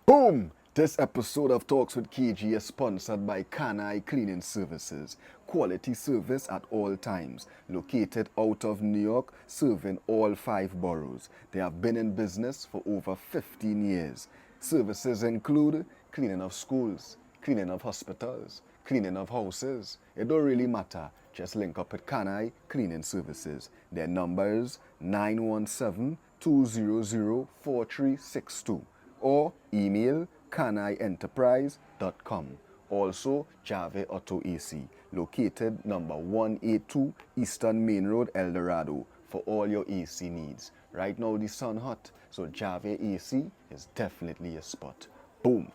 Boom! This episode of Talks with KG is sponsored by Kanai Cleaning Services. Quality service at all times. Located out of New York, serving all 5 boroughs. They have been in business for over 15 years. Services include cleaning of schools, cleaning of hospitals, cleaning of houses. It don't really matter. Just link up with Kanai Cleaning Services. Their number is 917-200-4362 or email kanaienterprise.com. Also, Jave Auto AC, located number 182 Eastern Main Road, El Dorado, for all your AC needs. Right now the sun hot, so Jave AC is definitely a spot. Boom!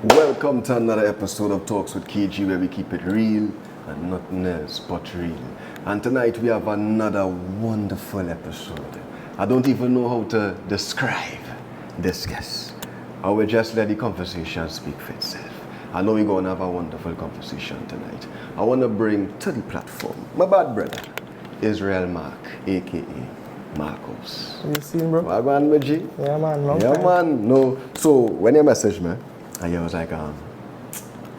Welcome to another episode of Talks with KG, where we keep it real and nothing else but real. And tonight we have another wonderful episode. I don't even know how to describe this guest. I will just let the conversation speak for itself. I know we're going to have a wonderful conversation tonight. I want to bring to the platform my bad brother, Israel Mark, aka Markos. You seen, bro? My man, G? Yeah, man. Long Yeah, time. man. No. So when you messaged me, and I was like, let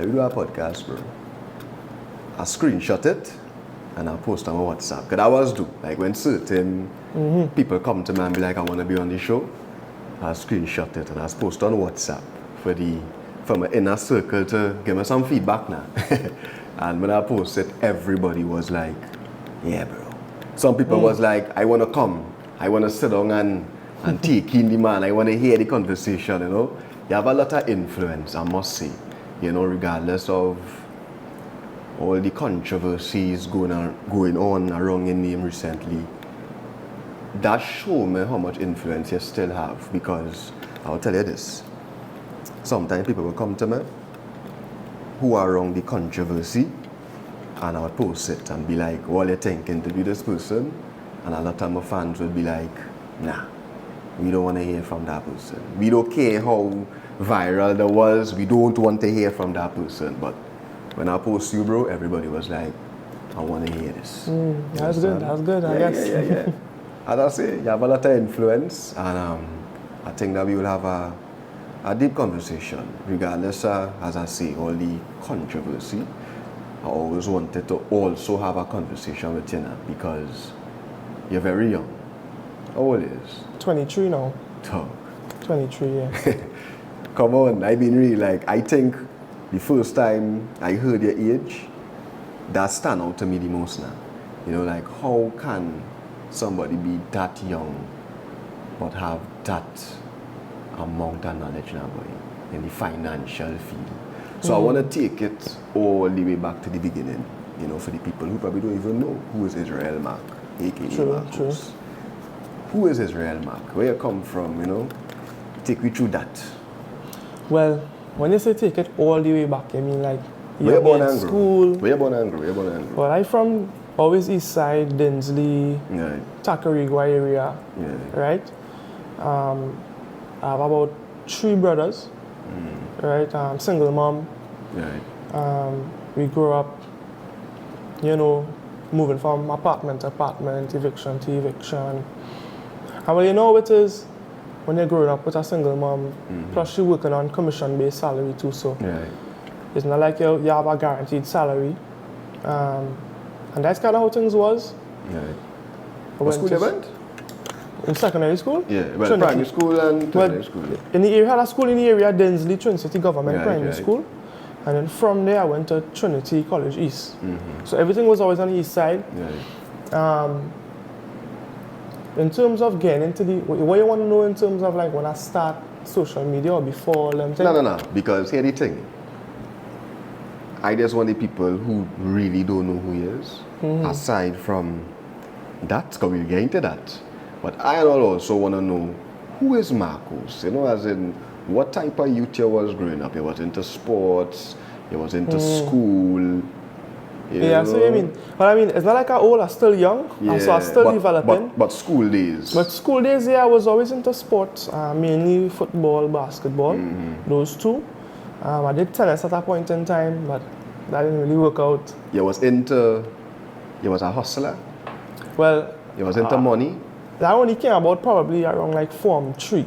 me do a podcast, bro. I screenshot it and I post on my WhatsApp. Because I always do. Like when certain people come to me and be like, I want to be on the show, I screenshot it and I post on WhatsApp for my inner circle to give me some feedback now. And when I post it, everybody was like, yeah, bro. Some people was like, I want to come. I want to sit down and take in the man. I want to hear the conversation, you know. You have a lot of influence, I must say, you know, regardless of all the controversies going on around your name recently. That show me how much influence you still have, because I'll tell you this. Sometimes people will come to me who are around the controversy, and I would post it and be like, what are you thinking to be this person? And a lot of my fans would be like, nah. We don't want to hear from that person. We don't care how viral that was. We don't want to hear from that person. But when I post you, bro, everybody was like, I want to hear this. That's good. That's good, I guess. Yeah. As I say, you have a lot of influence. And I think that we will have a deep conversation. Regardless, as I say, all the controversy. I always wanted to also have a conversation with you now, because you're very young. How old is? 23 now. Talk. 23, yeah. Come on, I mean really, like, I think the first time I heard your age, that stand out to me the most now. You know, like, how can somebody be that young but have that amount of knowledge now in the financial field? So I want to take it all the way back to the beginning, you know, for the people who probably don't even know who is Israel Mark, aka Markos. True. Who is Israel Mark? Where you come from, you know? Take me through that. Well, when you say take it all the way back, I mean like Where you born in and grew? school. Where you born and grew? Well, I'm from always East Side, Dinsley, Right. Tacarigua area, Yeah. right? I have about 3 brothers, right? Single mom. Right. We grew up, you know, moving from apartment to apartment, eviction to eviction. And well, you know how it is when you're growing up with a single mom, plus you're working on commission-based salary too, so Right. it's not like you have a guaranteed salary. And that's kind of how things was. Right. I What school you went? In secondary school? Yeah, well, Trinity. primary school and secondary school. In the area, I had a school in the area, Dinsley Trinity Government Right, Primary right. School. And then from there, I went to Trinity College East. So everything was always on the east side. Right. In terms of getting into what you want to know in terms of like when I start social media or before them things? No. Because here the thing. I just want the people who really don't know who he is. Aside from that, because we'll get into that. But I also want to know, who is Markos? You know, as in, what type of youth you was growing up? You was into sports, you was into school. Yeah, so you mean, but I mean, it's not like I'm old, I'm still young, so I'm still developing. But school days. But school days, yeah, I was always into sports, mainly football, basketball, those two. I did tennis at a point in time, but that didn't really work out. You was a hustler? Well, You was into money? that only came about probably around like Form 3.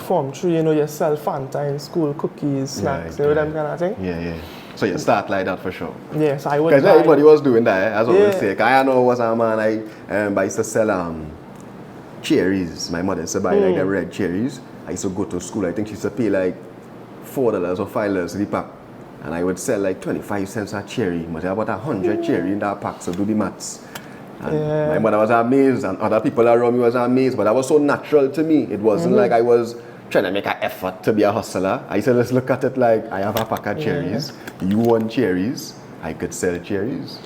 Form 3, you know, you sell Fanta in school, cookies, snacks, you know, them kind of thing. Yeah. So you start like that for sure. Yes, I would. Because everybody was doing that, as I always Yeah. say. 'Cause I know was a man, I used to sell cherries. My mother used to buy like the red cherries. I used to go to school, I think she used to pay like $4 or $5 the pack. And I would sell like 25 cents a cherry. But I had about 100 cherry in that pack, so do the maths. And my mother was amazed, and other people around me was amazed, but that was so natural to me. It wasn't like I was trying to make an effort to be a hustler. I said, let's look at it like I have a pack of cherries. You want cherries, I could sell cherries.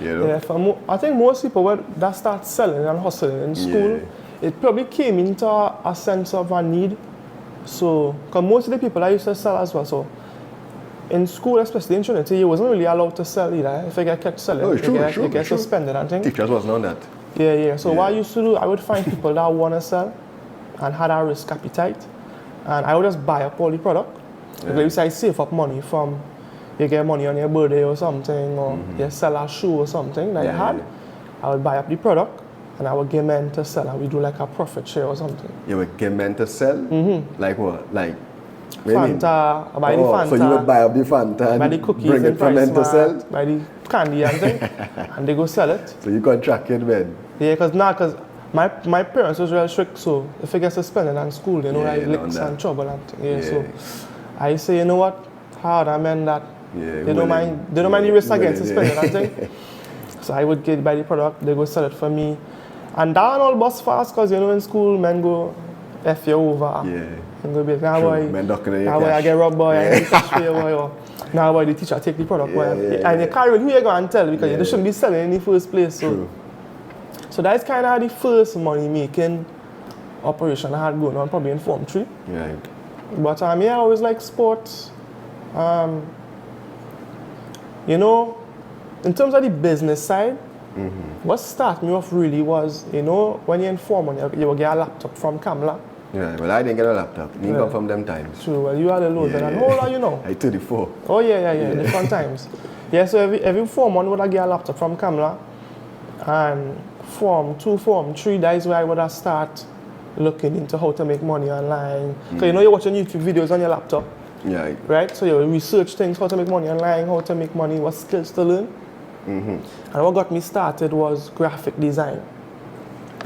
You know? Yeah, I think most people that start selling and hustling in school, it probably came into a sense of a need. So, because most of the people I used to sell as well, so in school, especially in Trinity, you wasn't really allowed to sell either. If you get catch selling, you get suspended and things. Teachers wasn't on that. Yeah. So what I used to do, I would find people that want to sell and had a risk appetite, and I would just buy up all the product. Like you say, I save up money from, you get money on your birthday or something, or you sell a shoe or something that you had. I would buy up the product, and I would give men to sell, and we do like a profit share or something. You would give men to sell? Like what? Like Fanta, I buy the Fanta. So you would buy up the Fanta and buy the cookies bring it for men to sell? Buy the candy and thing, and they go sell it. So you contract it, man? Yeah, because my parents was real strict, so if I get suspended in school, you know, like licks and trouble and thing. So I say, you know what, harder men that they don't mind the risk against suspended and thing. So I would buy the product, they go sell it for me. And that all bus fast, because you know in school men go F you over. And go be like, nah boy, I get robbed boy, I get cash for you boy, or nah boy, the teacher take the product boy. And you can't really who you go and tell because you shouldn't be selling in the first place. So that's kind of the first money making operation I had going on, probably in Form 3. But I always like sports. You know, in terms of the business side, what started me off really was, you know, when you're in Form 1, you will get a laptop from Kamla. Yeah, well, I didn't get a laptop. Me come from them times. True, well, you had a load. And how old are you now? I 34. Oh, yeah, different times. Yeah, so every Form 1 would I get a laptop from Kamla. And Form 2, Form 3, that is where I would have start looking into how to make money online. Because you know you're watching YouTube videos on your laptop. Right? So you research things, how to make money online, how to make money, what skills to learn. And what got me started was graphic design.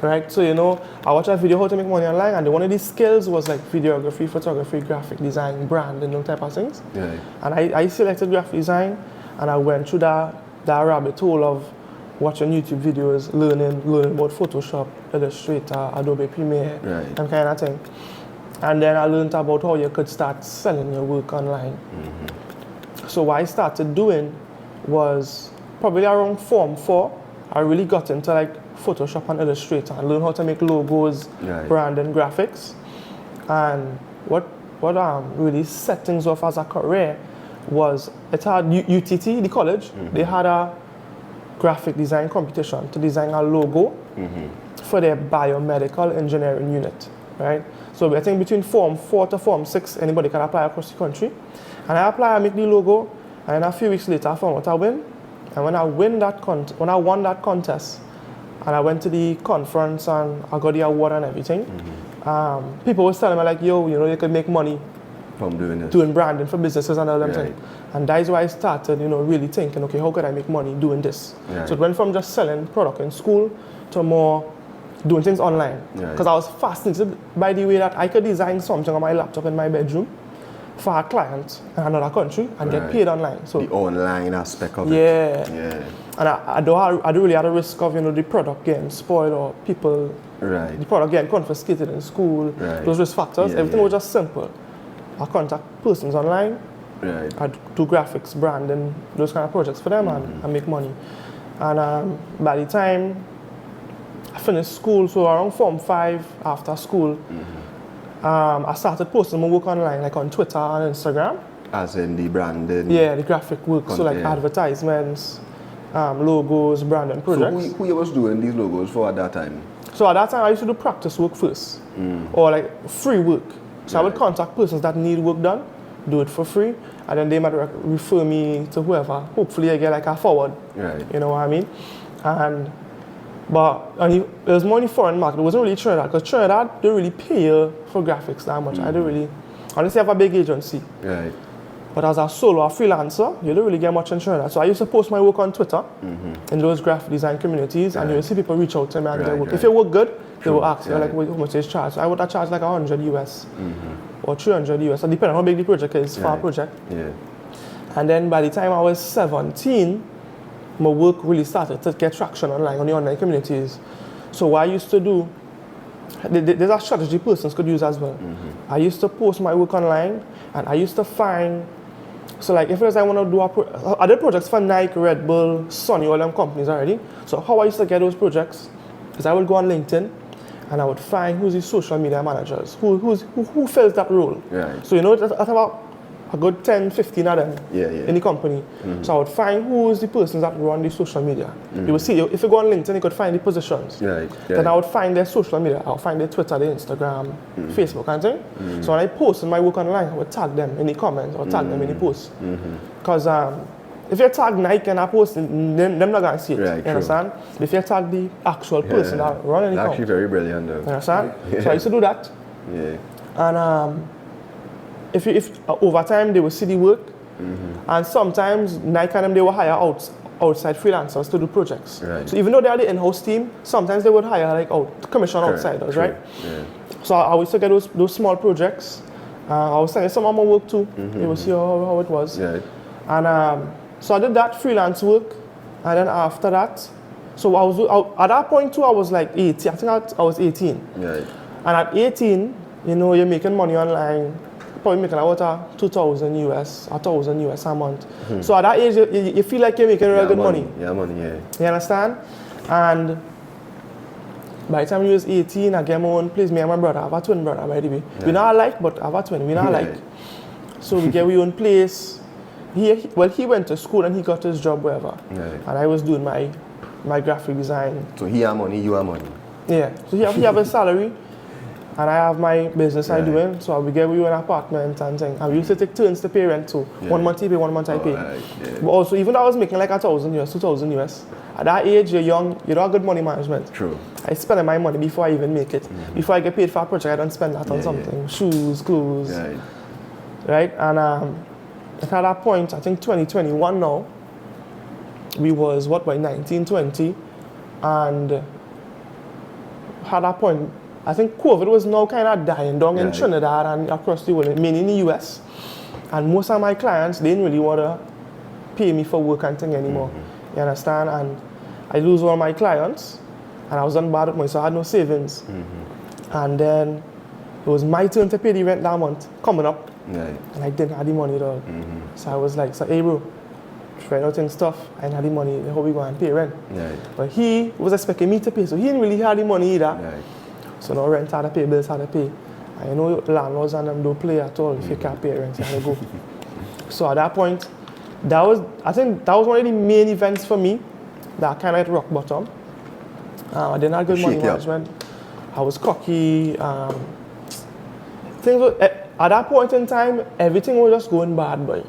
Right, so you know, I watched a video how to make money online, and one of these skills was like videography, photography, graphic design, brand, and those type of things. And I selected graphic design, and I went through that rabbit hole of watching YouTube videos, learning about Photoshop, Illustrator, Adobe Premiere, and kind of thing. And then I learned about how you could start selling your work online. So what I started doing was probably around Form 4, I really got into like Photoshop and Illustrator and learn how to make logos, brand and graphics. And what really set things off as a career was it had UTT, the college, they had a graphic design competition to design a logo for their biomedical engineering unit, right? So I think between Form 4 to Form 6, anybody can apply across the country. And I apply, I make the logo, and a few weeks later I found out I win. And when I won that contest, and I went to the conference and I got the award and everything, people were telling me like, yo, you know, you could make money from doing branding for businesses and all them things. And that is why I started, you know, really thinking, okay, how could I make money doing this? So it went from just selling product in school to more doing things online. Because I was fascinated by the way that I could design something on my laptop in my bedroom for a client in another country and get paid online. So the online aspect of it. And I don't really have a risk of, you know, the product getting spoiled or people, the product getting confiscated in school, those risk factors. Everything was just simple. I contact persons online, I do graphics, branding, those kind of projects for them and make money. And by the time I finished school, so around Form 5 after school, I started posting my work online, like on Twitter and Instagram. As in the branding? Yeah, the graphic work, so like advertisements, logos, branding projects. So who you was doing these logos for at that time? So at that time, I used to do practice work first, or like free work. So I would contact persons that need work done, do it for free, and then they might refer me to whoever. Hopefully I get like a forward, Right. you know what I mean? But it was more in the foreign market. It wasn't really Trinidad, because Trinidad don't really pay you for graphics that much. I don't really, unless you have a big agency. Right. But as a solo, a freelancer, you don't really get much in Trinidad. So I used to post my work on Twitter in those graphic design communities, and you will see people reach out to me and get work. If you work good, they will ask you like, how much is charge? So I would charge like 100 US or 300 US, so depending on how big the project is for a project. Yeah. And then by the time I was 17, my work really started to get traction online on the online communities. So what I used to do, there's a strategy persons could use as well. I used to post my work online, and I used to find, so like if I want to do I did projects for Nike, Red Bull, Sony, all them companies already. So how I used to get those projects is I would go on LinkedIn and I would find who's the social media managers, who fills that role. Right. So you know, that's about a good 10, 15 of them in the company. So I would find who's the persons that run the social media. You will see, if you go on LinkedIn, you could find the positions. Right. Then I would find their social media. I would find their Twitter, their Instagram, Facebook, and thing. So when I post my work online, I would tag them in the comments or tag them in the posts. Because if you tag Nike and I post, them not going to see it. Right, you understand? But if you tag the actual person that running the account. Actually very brilliant though. You understand? So I used to do that. Yeah. And if over time they will see the work, and sometimes Nike and them, they will hire outside freelancers to do projects. Right. So even though they are the in-house team, sometimes they would hire like commission outsiders, right? Yeah. So I used to get those small projects. I was sending some of my work too. You will see how it was. Right. And so I did that freelance work, and then after that, so at that point too, I was like 18. I think I was 18. Right. And at 18, you know, you're making money online. Probably making about 2,000 US, 1,000 US a month. So at that age, you feel like you're making real good money. Yeah, money, yeah. You understand? And by the time you was 18, I get my own place. Me and my brother, I have a twin brother, by the way. We not alike, but I have a twin. We not alike. So we get our own place. He went to school and he got his job wherever. Right. And I was doing my graphic design. So he have money, you have money. Yeah. So he have a salary. And I have my business I'm doing, so we get you an apartment and thing. And we used to take turns to pay rent too. 1 month he pay, 1 month I pay. Right. Yeah. But also, even though I was making like 1,000 US, 2,000 US, at that age you're young, you don't have good money management. True. I spend my money before I even make it. Before I get paid for a project, I don't spend that on something. Shoes, clothes. Right? And at that point, I think 2021 now, we was by 19, 20, and at that point, I think COVID was now kind of dying down in Trinidad and across the world, mainly in the US. And most of my clients, they didn't really want to pay me for work and thing anymore. You understand? And I lose all my clients, and I was on bad with money, so I had no savings. And then it was my turn to pay the rent that month coming up, and I didn't have the money at all. So I was like, hey bro, trying out and stuff, I didn't have the money, how we going to pay rent? But he was expecting me to pay, so he didn't really have the money either. So now rent had to pay, bills had to pay. And you know landlords and them don't play at all. If you can't pay rent, you have to go. So at that point, I think that was one of the main events for me that kind of hit rock bottom. I didn't have good money management. I was cocky. At that point in time, everything was just going bad, boy.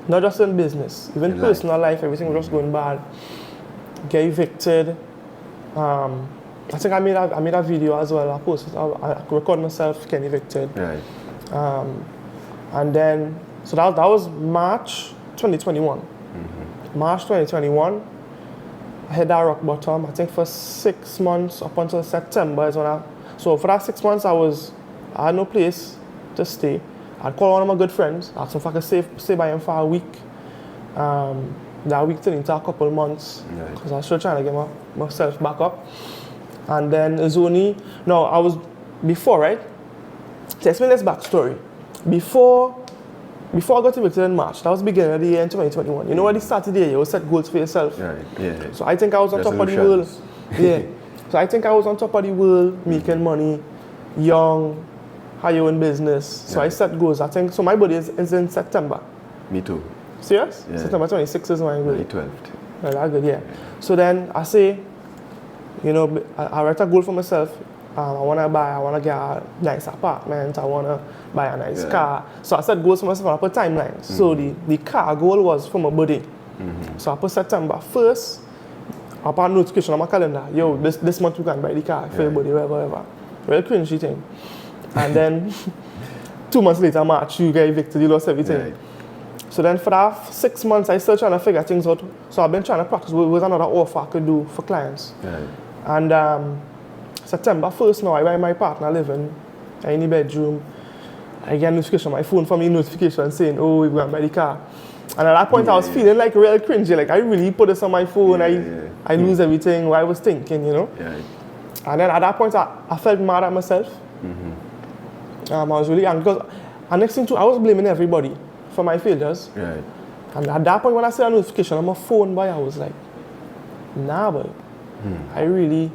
Not just in business, even in personal life, everything was just going bad. Get evicted. I think I made a video as well. I posted. I recorded myself getting evicted. And then, so that was March 2021. March 2021, I hit that rock bottom. I think for 6 months up until September is when so for that 6 months I had no place to stay. I'd call one of my good friends, ask him if I could stay by him for a week. That week turned into a couple months because I was still trying to get myself back up. And then it's only, before, right? To explain this backstory, before I got evicted in March, that was the beginning of the year in 2021. You know, when you started the year, you set goals for yourself. So I think I was on top of the world. So I think I was on top of the world, making money, young, had your own business. So I set goals. I think, so my birthday is in September. Me too. Serious? September 26th is my birthday. May 12th. Well, that's good, yeah. So then I say, you know, I write a goal for myself. I want to get a nice apartment. I want to buy a nice car. So I set goals for myself and I put timelines. So the car goal was for my birthday. So I put September 1st. I put a notification on my calendar. Yo, this month we can buy the car for your birthday, whatever. Real cringy thing. And then 2 months later, March, you get evicted, you lost everything. Right. So then for that 6 months, I still trying to figure things out. So I've been trying to practice with another offer I could do for clients. Right. And September 1st now, I buy my partner living in the bedroom. I get a notification on my phone from me, notification saying, oh, we're going to buy the car. And at that point, I was feeling like real cringy. Like I really put this on my phone. I lose everything, what I was thinking, you know. Yeah. And then at that point, I felt mad at myself. I was really angry because, and next thing too, I was blaming everybody for my failures. Right. And at that point, when I saw a notification on my phone, boy, I was like, nah, boy, I really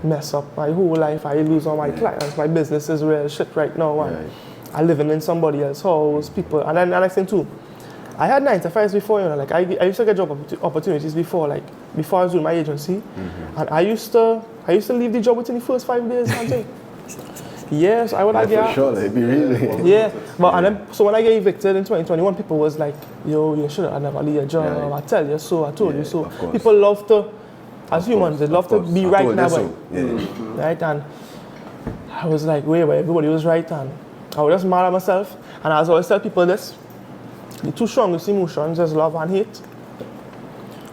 mess up my whole life. I lose all my clients. My business is real shit right now. And I living in somebody else's house, people. And then the next thing too, I had 9 to 5s before, you know, like I used to get job opportunities before, like before I was doing my agency. And I used to leave the job within the first 5 days, I think. Yes, I would have For sure, it'd be really. Yeah, but and then, so when I get evicted in 2021, people was like, yo, you should have never leave your job. Yeah. I tell you so, I told you so. Of course. People love to, as humans, they love to be right now. So. Right, and I was like, wait, everybody was right, and I was just mad at myself. And I always tell people this, the two strongest emotions is love and hate.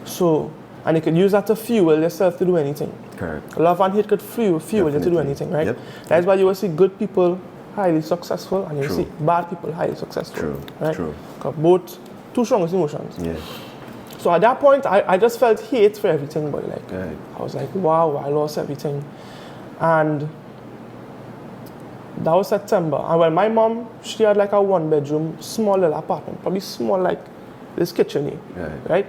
So, and you could use that to fuel yourself to do anything. Correct. Love and hate could fuel you to do anything, right? Yep. That's why you will see good people highly successful and you will True. see bad people highly successful. True. Right? True. 'Cause both two strongest emotions. Yeah. So at that point, I just felt hate for everything, but like, Right. I was like, wow, I lost everything. And that was September. And when my mom, she had like a 1-bedroom, small little apartment, probably small like this kitchen, right?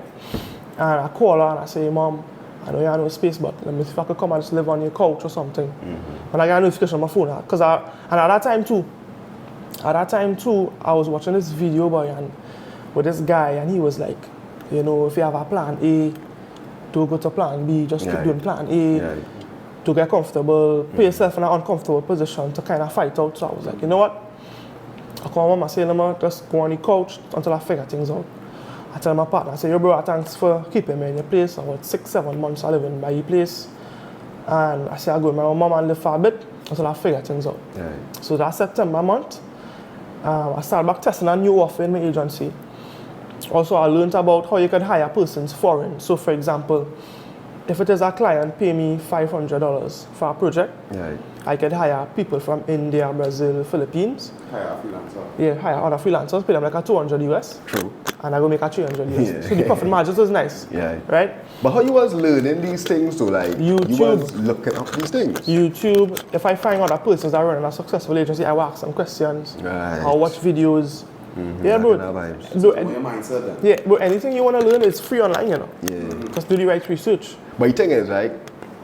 And I call her and I say, Mom, I know you have no space, but let me see if I could come and just live on your couch or something. And I got a notification on my phone. And at that time too, I was watching this video with this guy, and he was like, you know, if you have a plan A, don't go to plan B, just keep doing plan A. To get comfortable, put yourself in an uncomfortable position to kind of fight out. So I was like, you know what? I call Mom, I say, just go on the couch until I figure things out. I tell my partner, I say, yo bro, thanks for keeping me in your place. I was 6-7 months I living by your place. And I say, I go with my mom and live for a bit until I figure things out. So that September month, I started back testing a new offer in my agency. Also, I learned about how you could hire persons foreign. So for example, if it is a client pay me $500 for a project, I could hire people from India, Brazil, Philippines. Hire a freelancer. Yeah, hire other freelancers, pay them like a 200 US. True. And I go make a 300 US. So the profit margin was nice. Right? But how you was learning these things though? Like YouTube. You was looking up these things? YouTube. If I find other persons that are running a successful agency, I will ask them questions. I'll watch videos. Yeah, bro. But anything you want to learn is free online, you know. Just do the right research. But the thing is, right,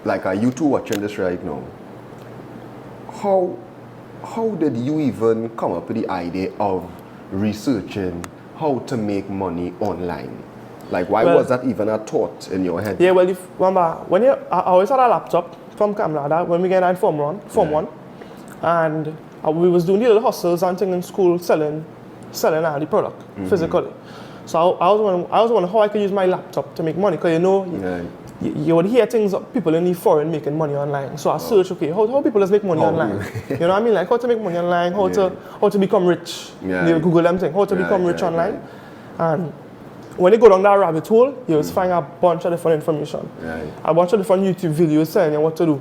like you two watching this right now, how did you even come up with the idea of researching how to make money online? Like, why was that even a thought in your head? Yeah, well, remember, I always had a laptop from Canada when we get in Form 1, and we was doing the little hustles and things in school, selling all the product physically. So I was wondering how I could use my laptop to make money, because you know, you would hear things of people in the foreign making money online. So I searched, okay, how people just make money online? You know what I mean? Like how to make money online, how to become rich. You Google them things, how to become rich online. And when you go down that rabbit hole, you will find a bunch of different information. A bunch of different YouTube videos telling you what to do.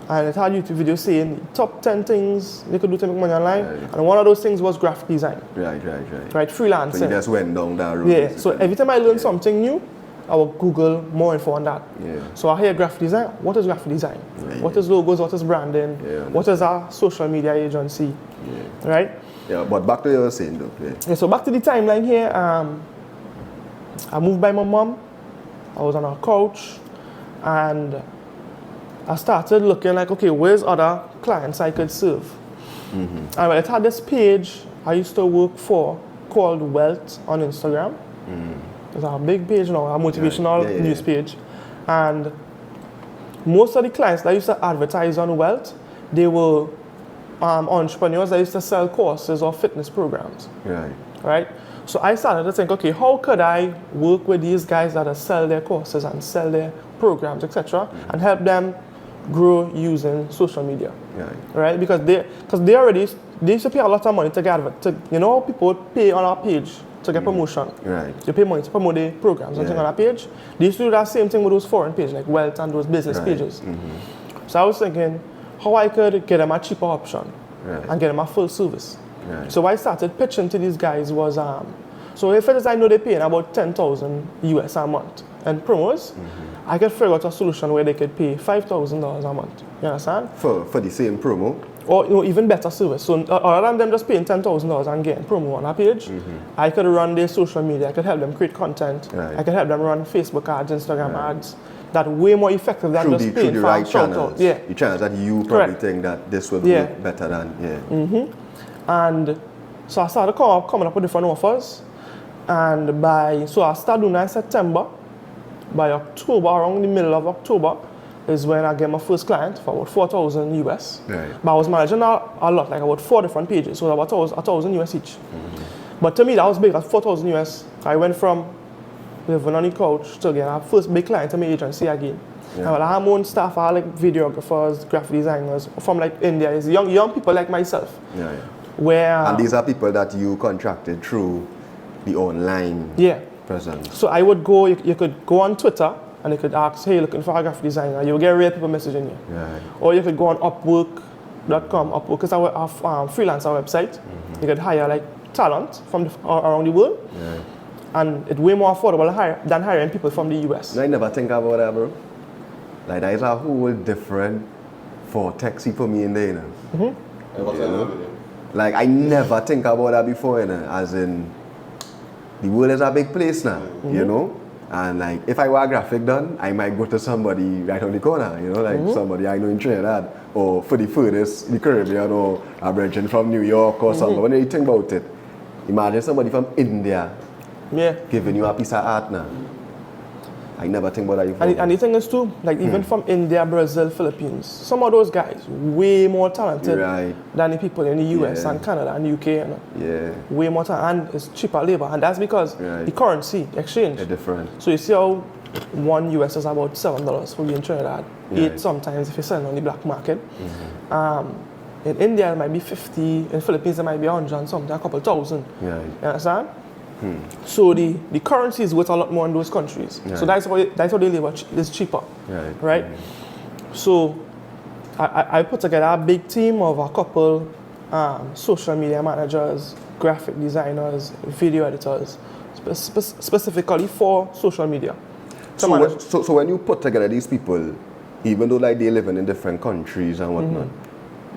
And it had YouTube videos saying top 10 things you could do to make money online. And one of those things was graphic design. Right, freelancing. So you just went down that road. Yeah, so every time I learn something new, I will Google more info on that. So I hear graphic design. What is graphic design? What is logos? What is branding? What is our social media agency? Right? Yeah, but back to what you were saying though. So back to the timeline here. I moved by my mom. I was on a couch, and I started looking like, okay, where's other clients I could serve? And when I had this page I used to work for called Wealth on Instagram. It's a big page now, a motivational Yeah. news page. And most of the clients that used to advertise on Wealth, they were entrepreneurs that used to sell courses or fitness programs. Right? So I started to think, okay, how could I work with these guys that sell their courses and sell their programs, etc., and help them grow using social media, right? Because they used to pay a lot of money to get you know, people pay on our page to get promotion. They pay money to promote their programs and things on our page. They used to do that same thing with those foreign pages like Wealth and those business pages. So I was thinking how I could get them a cheaper option and get them a full service. So what I started pitching to these guys was, so if it is I know they're paying about 10,000 US a month and promos, I could figure out a solution where they could pay $5,000 a month. You understand? For the same promo? Or, you know, even better service. So other than them just paying $10,000 and getting promo on our page, I could run their social media, I could help them create content, I could help them run Facebook ads, Instagram ads, that way more effective than just paying the for right shout channels. out. Yeah. The channels that you probably think that this will work better than, And so I started coming up with different offers. And so I started doing that in September. By October, around the middle of October, is when I get my first client for about 4,000 US. But I was managing a lot, like about 4 different pages, so about 1,000 US each. But to me, that was big, that's 4,000 US. I went from living on the couch to get our first big client in my agency again. And I had my own staff, I had like videographers, graphic designers from like India, it's young people like myself. And these are people that you contracted through the online presence. So I would go, you could go on Twitter and you could ask, hey, looking for a graphic designer, you'll get real people messaging you. Or you could go on Upwork.com, Upwork is our freelancer website. You could hire like talent from around the world. And it's way more affordable than hiring people from the US. I never think about that, bro. Like that is a whole different taxi for me in there, you know? Like I never think about that before, you know, as in the world is a big place now, you know? And like if I were a graphic done, I might go to somebody right on the corner, you know, like somebody I know in Trinidad, or for the furthest, the Caribbean, or a branch from New York or something. When you think about it, imagine somebody from India giving you a piece of art now. I never think about that before. And the thing is too, like even from India, Brazil, Philippines, some of those guys way more talented than the people in the US and Canada and UK. You know? Way more talented, and it's cheaper labor, and that's because the currency exchange. They're different. So you see how one US is about $7 for being Trinidad, 8 sometimes if you're selling on the black market. In India it might be 50, in Philippines it might be 100 and something, a couple thousand. You understand? So the currency is worth a lot more in those countries. So that's how they labor is cheaper. Right? So I put together a big team of a couple social media managers, graphic designers, video editors, specifically for social media. So when you put together these people, even though like they live in different countries and whatnot,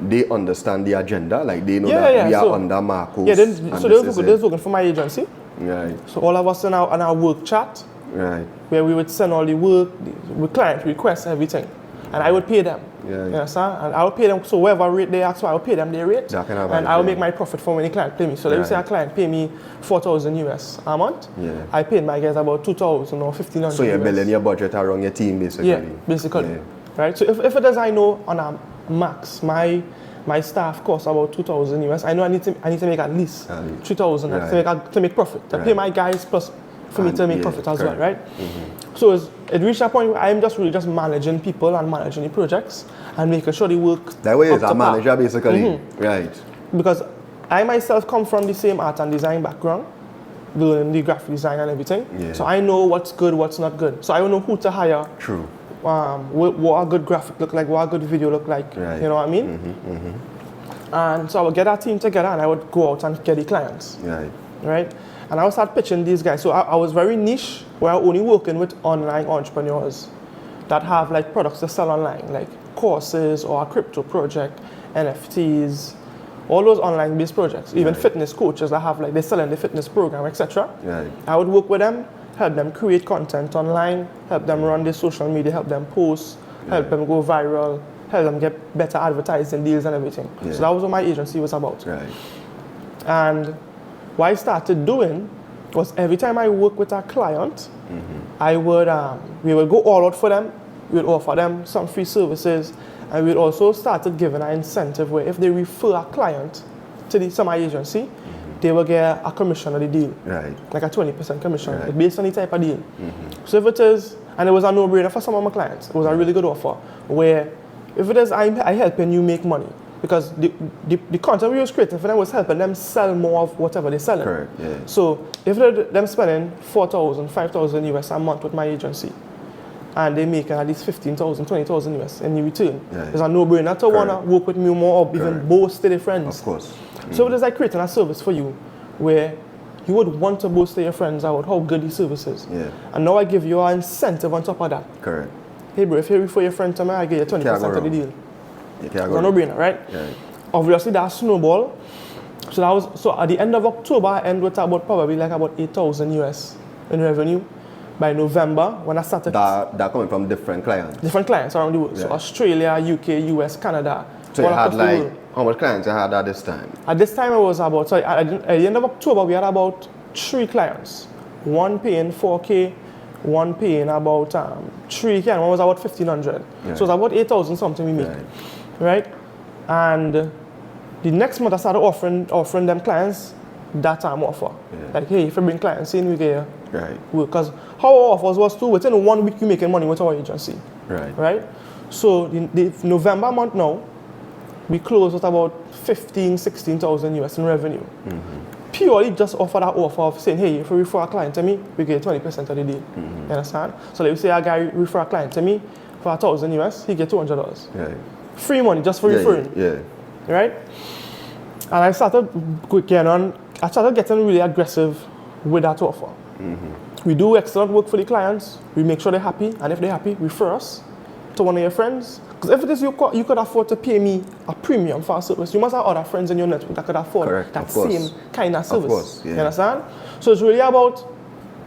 they understand the agenda, like they know that we are under Markos. So they're working for my agency. So all of us in our work chat, where we would send all the work, the client requests, everything, and I would pay them. You understand? And I would pay them. So whatever rate they ask for, I would pay them their rate, and I will make my profit from when the client pay me. So let me say a client pay me 4,000 US a month. I paid my guys about 2,000 or 1,500. So you're building your budget around your team, basically. Basically. Right. So if it is, I know on a max, my staff costs about 2,000 US. I know I need to make at least 3,000 to make profit. To pay my guys plus for me to make profit as well, right? So it reached a point where I'm just really managing people and managing the projects and making sure they work. That way is a manager basically, right? Because I myself come from the same art and design background, doing the graphic design and everything. So I know what's good, what's not good. So I don't know who to hire. True. What a good graphic look like, what a good video look like, you know what I mean? And so I would get our team together and I would go out and get the clients, right? And I would start pitching these guys. So I was very niche, where I only working with online entrepreneurs that have like products to sell online, like courses or a crypto project, NFTs, all those online based projects, even fitness coaches that have like, they're selling the fitness program, etc. I would work with them, help them create content online, help them run their social media, help them post, help them go viral, help them get better advertising deals and everything. So that was what my agency was about. And what I started doing was every time I work with a client, I would we would go all out for them. We would offer them some free services, and we would also started giving an incentive where if they refer a client to the semi agency, they will get a commission on the deal, Right. like a 20% commission, Right. based on the type of deal. So if it is, and it was a no-brainer for some of my clients, it was a really good offer, where if it is, I helping you make money, because the content we was creating for them was helping them sell more of whatever they're selling. Correct, yeah. So if they're them spending 4,000, 5,000 US a month with my agency, and they make at least 15,000, 20,000 US in return, Yeah. it's a no-brainer to want to work with me more, or even Correct. boast to their friends. Of course. So it is like creating a service for you where you would want to boast to your friends about how good the service is. Yeah. And now I give you an incentive on top of that. Correct. Hey bro, if you refer your friend to me, I get you 20% of the deal. You can't It's go a wrong. no-brainer, right? Yeah. Obviously that snowball. So at the end of October, I end with about probably like about 8,000 US in revenue. By November, when I started That coming from different clients. different clients around the world. So Yeah. Australia, UK, US, Canada. So you all had across the like, world. how much clients you had at this time? At this time, it was about, so at the end of October, we had about 3 clients. One paying 4K, one paying about 3K, and one was about 1,500. Yeah. So it was about 8,000 something we make, right? And the next month, I started offering them clients that time offer. Yeah. Like, hey, if you bring clients in, we get you Right. work. Because how our offers was too, within 1 week, you making money with our agency, Right. right? So the November month now, we closed with about 15, 16,000 US in revenue. Purely just offer that offer of saying, hey, if you refer a client to me, we get 20% of the deal. You understand? So let me say a guy refer a client to me for 1,000 US, he get $200. Yeah. Free money just for referring, Yeah. right? And I started getting really aggressive with that offer. We do excellent work for the clients. We make sure they're happy, and if they're happy, refer us to one of your friends. Because if it is you could afford to pay me a premium for a service, you must have other friends in your network that could afford Correct, that of course. same kind of service. course, yeah. You understand? So it's really about,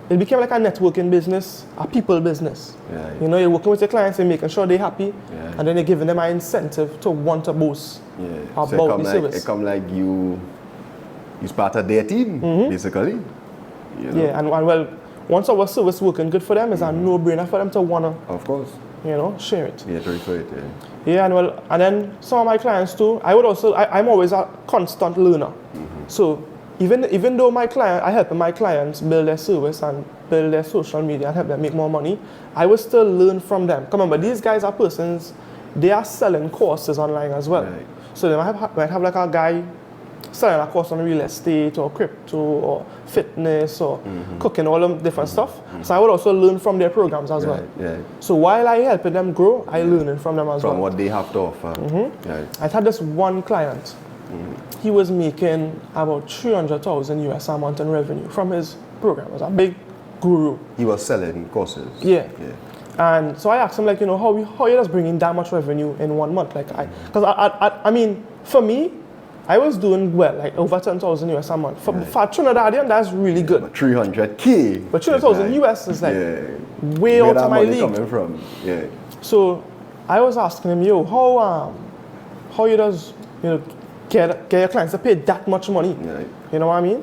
it became like a networking business, a people business. Yeah. You know, you're working with your clients and making sure they're happy, Yeah. and then you're giving them an incentive to want to boast Yeah. about So it come the like, service. it come like you part of their team, basically. You know? Yeah, and well, once our service working good for them, it's a no-brainer for them to want to, Of course. share it. Yeah, to refer it, yeah. Yeah, and then some of my clients too, I'm always a constant learner. So even though I help my clients build their service and build their social media and help them make more money, I will still learn from them. Come on, but these guys are persons, they are selling courses online as well. Right. So they might have like a guy selling a course on real estate or crypto or fitness or cooking, all them different stuff. So I would also learn from their programs as well. Yeah. So while I helping them grow, I learning from them as well. From what they have to offer. Right. I had this one client. He was making about 300,000 US a month in revenue from his program. It was a big guru. He was selling courses. Yeah. Yeah. And so I asked him, like, how you just bringing that much revenue in 1 month? Like, because I mean, for me, I was doing well, like over 10,000 US a month. For Trinidadian, that's really good. But 300K. But 300,000 US is like way Where out that of my money league. coming from? Yeah. So I was asking him, how you does get your clients to pay that much money? Right. You know what I mean?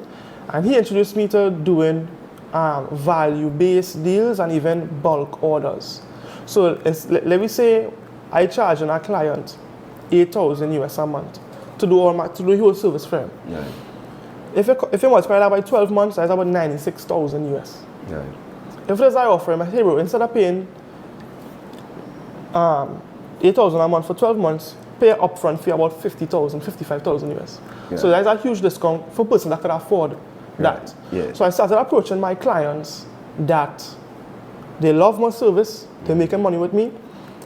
And he introduced me to doing value-based deals and even bulk orders. So let me say I charge a client 8,000 US a month to do the whole service for him. Right. If you multiply that by 12 months, that's about 96,000 US. Right. If it is I offer him, hey bro, instead of paying 8,000 a month for 12 months, pay an upfront fee about 50,000, 55,000 US. Yeah. So there's a huge discount for a person that could afford that. Yeah. So I started approaching my clients that they love my service, they're making money with me,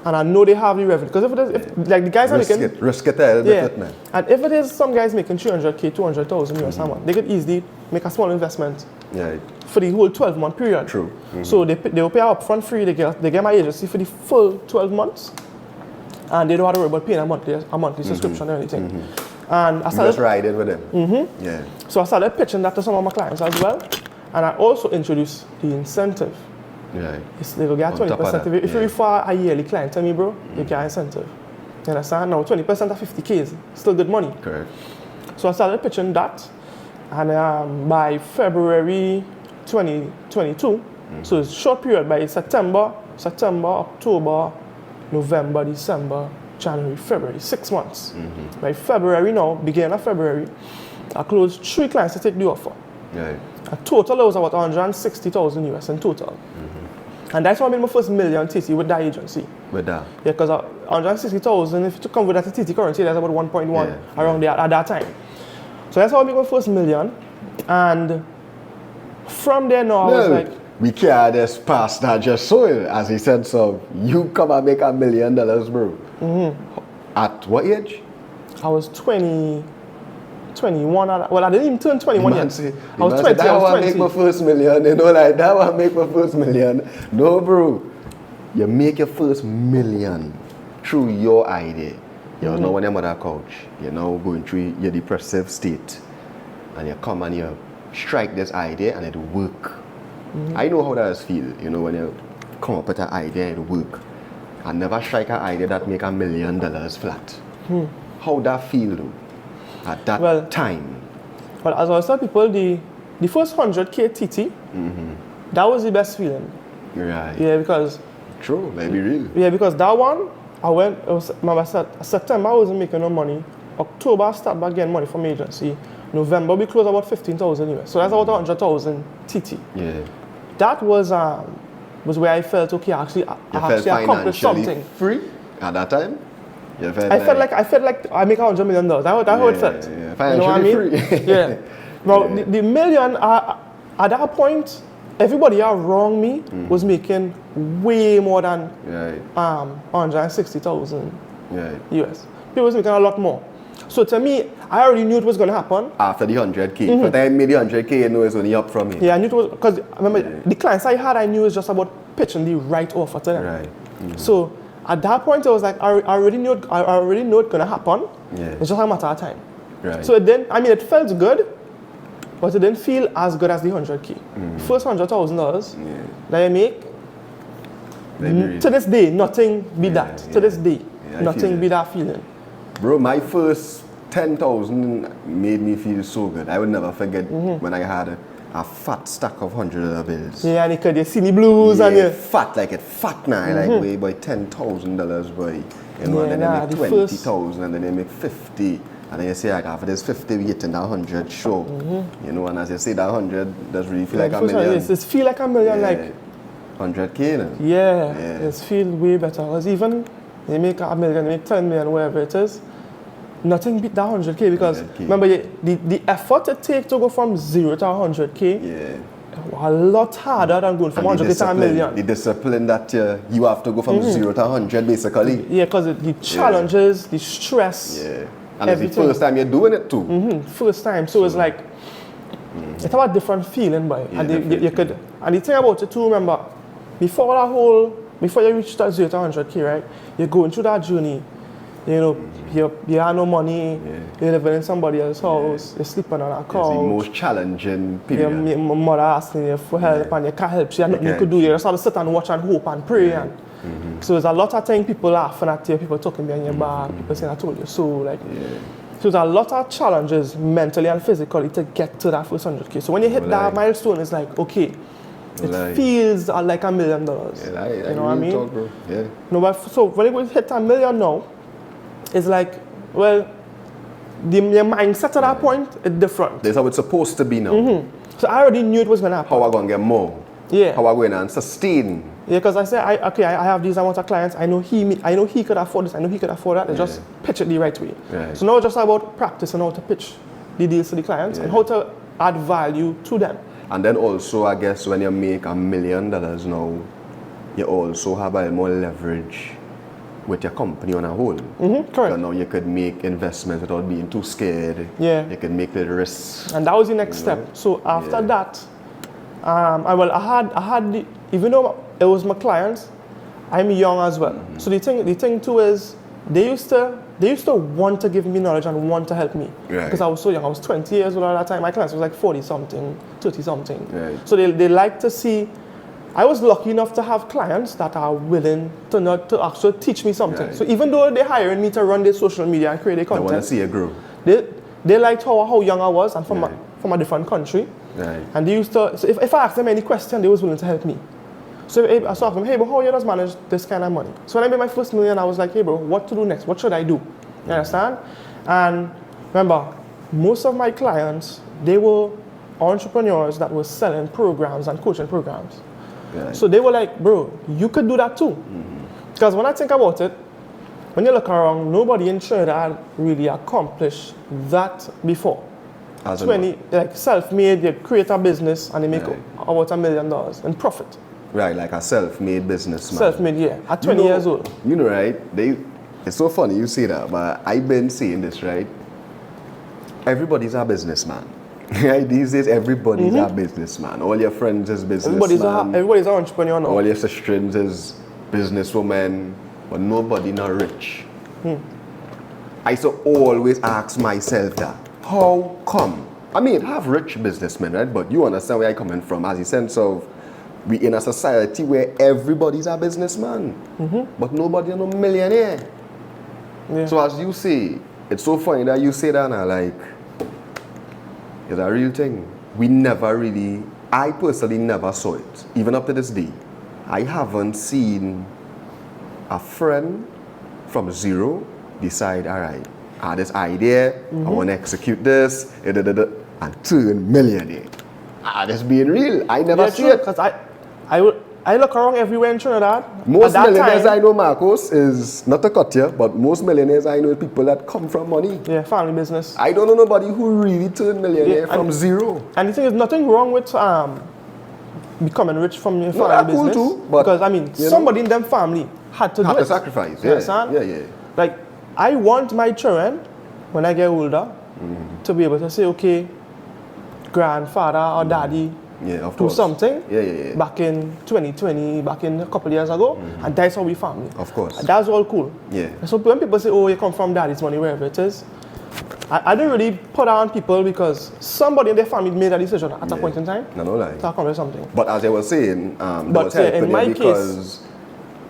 and I know they have the revenue. Because if like the guys are making... Risk it a little bit, man. And if it is some guys making 300K, 200,000 US a month, they could easily make a small investment Yeah. for the whole 12-month period. True. So they will pay an upfront fee, they get my agency for the full 12 months, and they don't have to worry about paying a monthly subscription or anything. And I You started, just ride it with them. Yeah. so I started pitching that to some of my clients as well, and I also introduced the incentive. Yeah. They will get On top of 20%. that, If you refer a yearly client to me, bro, you get an incentive. You understand? Now 20% of 50K is still good money. Correct. So I started pitching that, and by February 2022. So it's short period by September, October, November, December, January, February, 6 months. By February now, beginning of February, I closed 3 clients to take the offer. Right. A total, it was about 160,000 US in total. And that's why I made my first million TT with that agency. With that? Yeah, because 160,000, if you convert that to TT currency, that's about 1.1 around there at that time. So that's how I made my first million. And from there now, I was like, we can't just pass that just so, as he said, so you come and make $1 million, bro. At what age? I was 21. Well, I didn't even turn 21 yet. I was 20. That I was 20. make my first million. You know, like that one make my first million. No, bro. You make your first million through your idea. You know, when you're on that couch, you're now going through your depressive state, and you come and you strike this idea and it work. I know how that feel. You know, when you come up with an idea and it work. I never strike an idea that make $1 million flat. How that feel though? At that time? Well, as I was telling people, the first 100K TT, that was the best feeling. Right. Yeah, because... True, maybe real. Yeah, because that one, remember September I wasn't making no money. October I started back getting money from agency. November we closed about 15,000 US. So that's about 100,000 TT. Yeah. That was where I felt, okay, I actually accomplished something. Free at that time? I felt like I make $100 million. That's how it felt. Yeah. Financially, you know what I mean? Free. Yeah. Now, the million, at that point, everybody around me was making way more than 160,000 US. People was making a lot more. So to me, I already knew it was going to happen. After the 100K. But I made the 100K, you know it's only up from here. Yeah, I knew it was, because remember, the clients I had, I knew it was just about pitching the right offer to them. Right. So at that point, I was like, I already knew it's going to happen. Yeah. It's just a matter of time. Right. So then, it felt good, but it didn't feel as good as the 100K. First $100,000 that I make, to this day, nothing beat that. To this day, nothing beat that feeling. Bro, my first 10,000 made me feel so good. I would never forget when I had a fat stack of $100 bills. Yeah, and you see the blues and you fat, like it fat now, like way boy $10,000 boy. You know, and then they make 20,000 and then they make 50. And then you say like after this 50 we hitting that 100 show. You know, and as you say that 100 does really feel like $1 million. It feel like $1 million, like 100K now. Yeah, it feels way better. Because even you make $1 million, you make 10 million, whatever it is, nothing beat that 100K because remember the effort it takes to go from 0 to 100K a lot harder than going from 100K to $1 million. The discipline that you have to go from 0 to 100 basically. Yeah, because the challenges, the stress, and it's the first time you're doing it too. First time, so it's like it's about a different feeling, boy. And you could, and the thing about it too, remember, before you reach that 0 to 100K, right? You're going through that journey. You know, you have no money, you're living in somebody else's house, you're sleeping on a couch. It's the most challenging period. Your mother asking you for help and you can't help. She had nothing you could do. You just have to sit and watch and hope and pray. And so there's a lot of things people laughing at you, people talking behind your back, people saying I told you so. Like, so there's a lot of challenges mentally and physically to get to that first 100K. So when you hit that milestone, it's like, okay, it feels like $1 million. You know what I mean? Talk, bro. No, but so when you hit $1 million now, it's like, well, your mindset at that point is different. That's how it's supposed to be now. So I already knew it was going to happen. How am I going to get more? Yeah. How am I going to sustain? Yeah, because I said, I have these amount of clients. I know he could afford this. I know he could afford that. And just pitch it the right way. Right. So now it's just about practicing how to pitch the deals to the clients and how to add value to them. And then also, I guess, when you make $1 million now, you also have a more leverage with your company on a whole. Correct. So now you could make investments without being too scared. Yeah. You could make the risks. And that was the next step. So after that, I had even though it was my clients, I'm young as well. So the thing too is they used to want to give me knowledge and want to help me. Right. Because I was so young. I was 20 years old at that time. My clients was like 40 something, 30 something. Right. So they like to see. I was lucky enough to have clients that are willing to actually teach me something. Right. So even though they're hiring me to run their social media and create their content, I want to see you grow. they liked how young I was and from a different country. Right. And they used to, so if I asked them any question, they was willing to help me. So I asked them, hey, bro, how you just manage this kind of money? So when I made my first million, I was like, hey, bro, what to do next? What should I do? You understand? And remember, most of my clients, they were entrepreneurs that were selling programs and coaching programs. Right. So they were like, bro, you could do that too. Because when I think about it, when you look around, nobody in Trinidad really accomplished that before. As 20, like self-made, you create a business and they make about $1 million in profit. Right, like a self-made businessman. Self-made, yeah, at 20 years old. You know, right? It's so funny you say that, but I've been saying this, right? Everybody's a businessman. Right? These days, everybody's a businessman. All your friends is businessmen. Everybody's an entrepreneur now. All your sisters is businesswomen, but nobody not rich. I used to always ask myself that, how come? I mean, have rich businessmen, right? But you understand where I'm coming from, as a sense of, we in a society where everybody's a businessman, but nobody no millionaire. Yeah. So as you say, it's so funny that you say that now, like, it's a real thing. We never really, I personally never saw it, even up to this day. I haven't seen a friend from zero decide, all right, I had this idea, I want to execute this, and turn millionaire. That's being real. I never see it. Because I look around everywhere in Trinidad. Most millionaires I know, Markos, is not to cut you, but most millionaires I know are people that come from money. Yeah, family business. I don't know nobody who really turned millionaire from zero. And the thing is, nothing wrong with becoming rich from your family business. Cool too, but because I mean, somebody in them family had to do it. To sacrifice. You understand? Yeah. Like, I want my children, when I get older, to be able to say, okay, grandfather or daddy, do something back in 2020, back in a couple of years ago, and that's how we family. Of course. And that's all cool. Yeah. So when people say, oh, you come from daddy's money, wherever it is, I don't really put on people because somebody in their family made a decision at a point in time no lie. to accomplish something. But as I was saying, but in my case,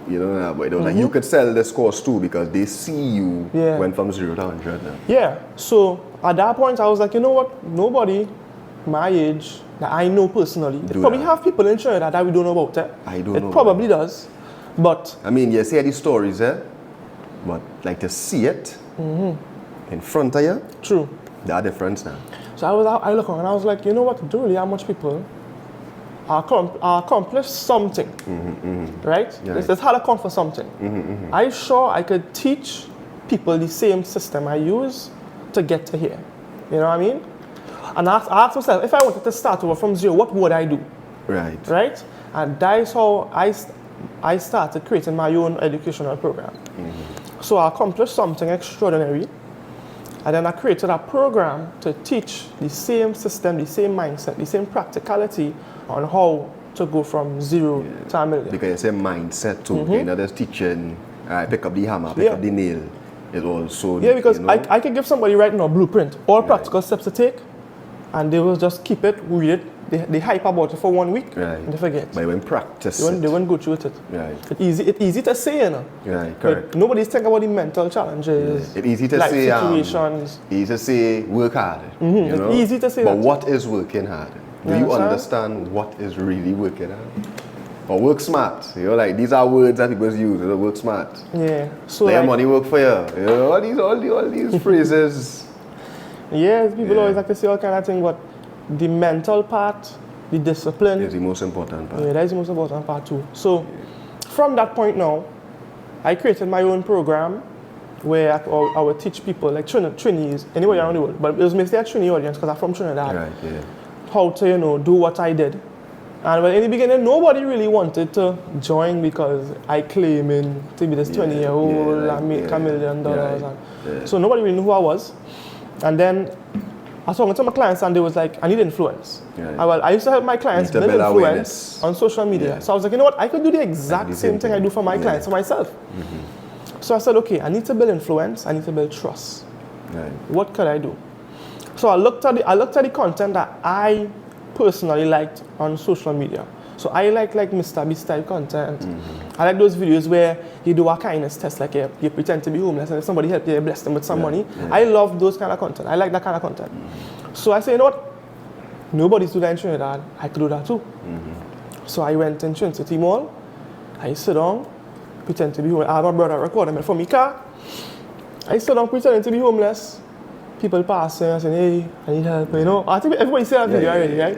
you know, but it was like you could sell this course too because they see you went from 0 to 100 now. Yeah. So at that point, I was like, you know what? Nobody my age that I know personally. It probably have people in Trinidad that we don't know about it. I don't know. It probably does. But I mean, you see these stories, but like to see it in front of you, true. there are difference now. So I look around and I was like, you know what? Don't really have much people accomplish something, right? Yeah. It's hard to account for something. I'm sure I could teach people the same system I use to get to here. You know what I mean? And I asked myself, if I wanted to start over from zero, what would I do? Right. Right? And that's how I started creating my own educational program. So I accomplished something extraordinary. And then I created a program to teach the same system, the same mindset, the same practicality on how to go from 0 to $1 million. Because it's a mindset too. You're not just teaching, pick up the hammer, pick up the nail. It's also... Yeah, because I could give somebody right now a blueprint, all practical steps to take, and they will just keep it, read it, they hype about it for 1 week, and they forget. But when practice they won't go through with it. Right. It's easy to say, you know. Right, correct. But nobody's thinking about the mental challenges, it's easy to life say, situations. Easy to say, work hard. You know? It's easy to say but that. what is working hard? Do you understand what is really working hard? Or work smart. You know, like these are words that people use. You know, work smart. Yeah. So let your money work for you. You know, all these phrases. Yeah, people always like to say all kind of things, but the mental part, the discipline is the most important part. Yeah, that is the most important part too. So from that point now, I created my own program where I would teach people like trainees anywhere around the world, but it was mostly a trainee audience because I'm from Trinidad. Right, yeah. How to do what I did. And well, in the beginning, nobody really wanted to join because I claiming to be this 20-year-old and make $1 million. And so nobody really knew who I was. And then I was talking to my clients and they was like, I need influence. I used to help my clients build influence on social media. So I was like, you know what? I could do the exact same thing I do for my clients for myself. So I said, okay, I need to build influence. I need to build trust. What could I do? So I looked at the content that I personally liked on social media. So I like Mr. Beast type content. I like those videos where you do a kindness test, like you pretend to be homeless and if somebody helps you, you bless them with some money. I love those kind of content. I like that kind of content. So I say, you know what? Nobody's doing that in Trinidad. I could do that too. So I went in Trinity Mall. I sit down, pretend to be homeless. I have my brother recording me from my car. I sit down pretending to be homeless. People passing and saying, hey, I need help. You know, I think everybody see that video already, right?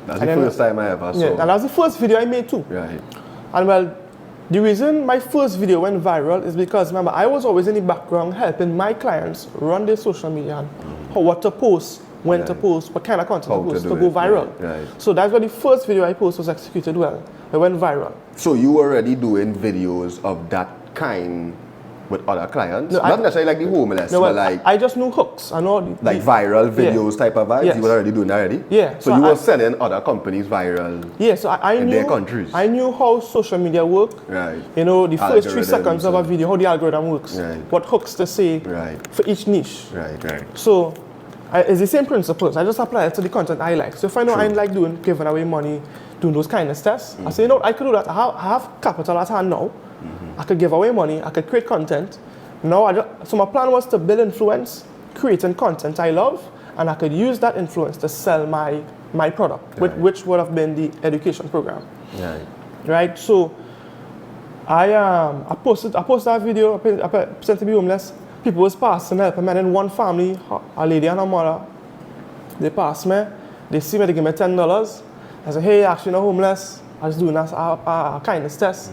That's the first time I ever saw. Yeah, and that was the first video I made too. Right. And well, the reason my first video went viral is because, remember, I was always in the background helping my clients run their social media and what to post, when to post, what kind of content to post to go viral. Right. So that's why the first video I posted was executed well. It went viral. So you were already doing videos of that kind with other clients? No, Not necessarily like the homeless, No, but well, like... I just knew hooks. I know like viral videos type of vibes? Yes. You were already doing that already? Yeah. So you were sending other companies viral so I in knew, their countries? I knew how social media work. Right. You know, the first 3 Algorithms seconds of a video, how the algorithm works. Right. What hooks to say Right. for each niche. Right. So it's the same principles. I just apply it to the content I like. So if I know I like giving away money, doing those kind of tests, I say, you know, I could do that. I have capital at hand now. I could give away money. I could create content. Now, so my plan was to build influence, creating content I love, and I could use that influence to sell my product, which would have been the education program. Right. So I posted that video. I pretended to be homeless. People was passing help. And then one family, a lady and her mother, they passed me. They see me. They give me $10. I said, hey, actually not homeless. I was doing a kindness test.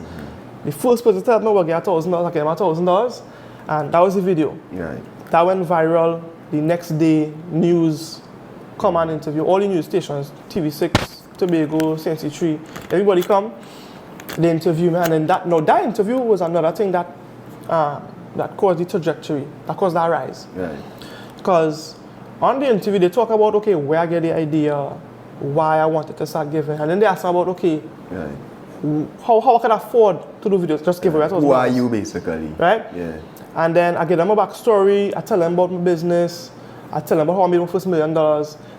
The first person to tell me, we'll get $1,000. I gave them $1,000. And that was the video. That went viral. The next day, news, come and interview. All the news stations, TV6, Tobago, CNC3, everybody come. They interview me. And then that interview was another thing that caused the trajectory, that caused that rise. Because on the interview, they talk about, okay, where I get the idea, why I wanted to start giving. And then they ask about, okay, how I can afford to do videos, just give away. Who are you basically? Right? And then I give them a backstory, I tell them about my business, I tell them about how I made my first $1 million.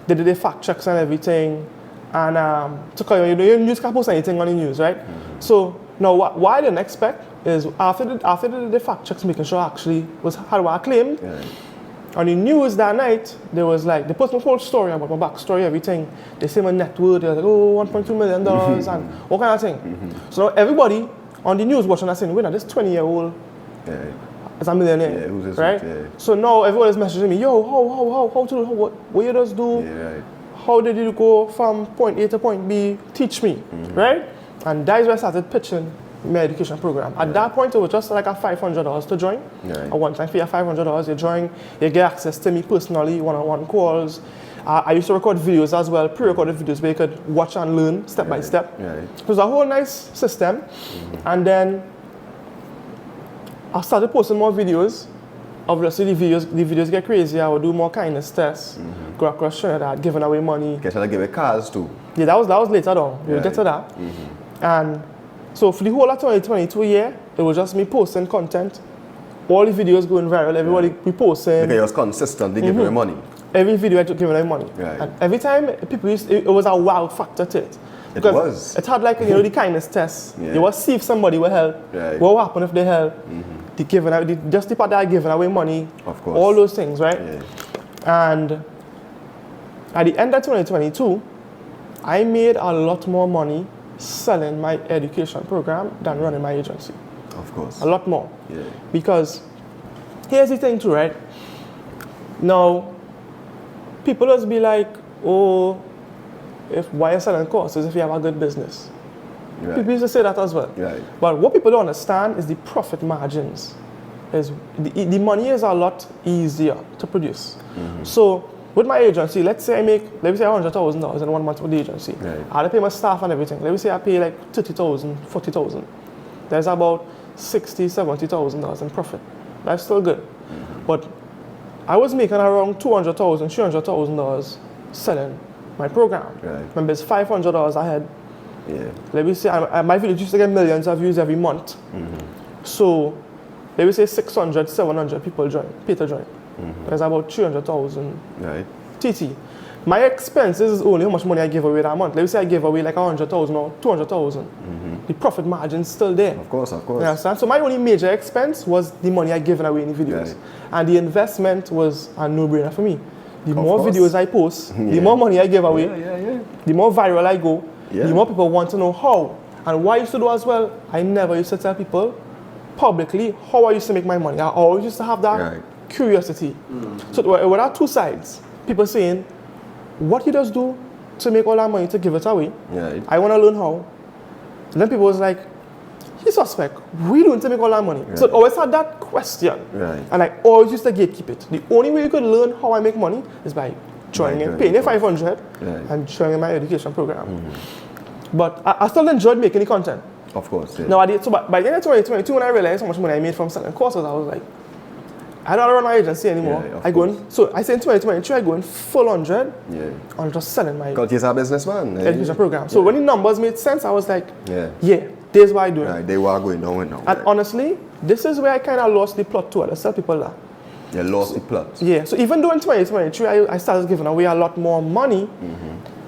They did the fact checks and everything. And you news can't post anything on the news, right? So now what I didn't expect is after the fact checks, making sure actually was how I claimed. On the news that night, there was like, they put my whole story about my backstory, everything. They say my net worth, they're like, oh, $1.2 million and all kind of thing. So now everybody on the news watching that saying, wait, now this 20-year-old is a millionaire, right? So now everyone is messaging me, yo, how to do, what you just do? How did you go from point A to point B? Teach me, right? And that is where I started pitching my education program. At that point, it was just like a $500 to join. A one-time fee of $500. You join, you get access to me personally, one-on-one calls. I used to record videos as well, pre-recorded videos where you could watch and learn step by step. It was a whole nice system. And then I started posting more videos. Obviously, the videos get crazy. I would do more kindness tests, go across Trinidad, giving away money. Guess I'll give it cars too. Yeah, that was later on. We'll get to that. And so for the whole of 2022 year, it was just me posting content. All the videos going viral. Everybody be posting. Because you was consistently giving away money. Every video I took giving away money. And every time people it was a wow factor to it. Because it was. It had like the kindness test. You will see if somebody will help. What will happen if they help? Just the part that I giving away money. Of course. All those things, right? And at the end of 2022, I made a lot more money selling my education program than running my agency. Of course. A lot more. Because here's the thing too, right? Now, people just be like, oh, why you're selling courses if you have a good business? People used to say that as well. But what people don't understand is the profit margins. The money is a lot easier to produce. So with my agency, let's say $100,000 in 1 month with the agency. I have to pay my staff and everything. Let me say I pay like $30,000, $40,000. There's about $60,000, $70,000 in profit. That's still good. But I was making around $200,000, $300,000 selling my program. Remember, it's $500 I had. Let me say, my video used to get millions of views every month. So, let me say 600, 700 people pay to join. There's about 300,000 TT. My expenses is only how much money I give away that month. Let me say I give away like 100,000 or 200,000. The profit margin is still there. Of course. You understand? So my only major expense was the money I given away in the videos. And the investment was a no-brainer for me. the Of more course. videos I post, the Yeah. more money I give away, Yeah. the more viral I go, Yeah. the more people want to know how. And what I used to do as well, I never used to tell people publicly how I used to make my money. I always used to have that Right. curiosity. So there were two sides. People saying, what he does do to make all that money to give it away. Right. I want to learn how. And then people was like, he's suspect. We doing to make all that money. So I always had that question. Right. And I always used to gatekeep it. The only way you could learn how I make money is by joining in, paying the 500 and joining my education program. But I still enjoyed making the content. Of course. Yeah. No, I did. So by the end of 2022, when I realized how much money I made from selling courses, I was like, I don't run my agency anymore. Yeah, of I go in, so I say in 2023, I go in full 100 Yeah. on just selling my Because he's a businessman. education program. So when the numbers made sense, I was like, Yeah. this is what I do. Right. They were going down now. And honestly, this is where I kind of lost the plot to it. I tell people that. You lost the plot. Yeah, so even though in 2023 I started giving away a lot more money,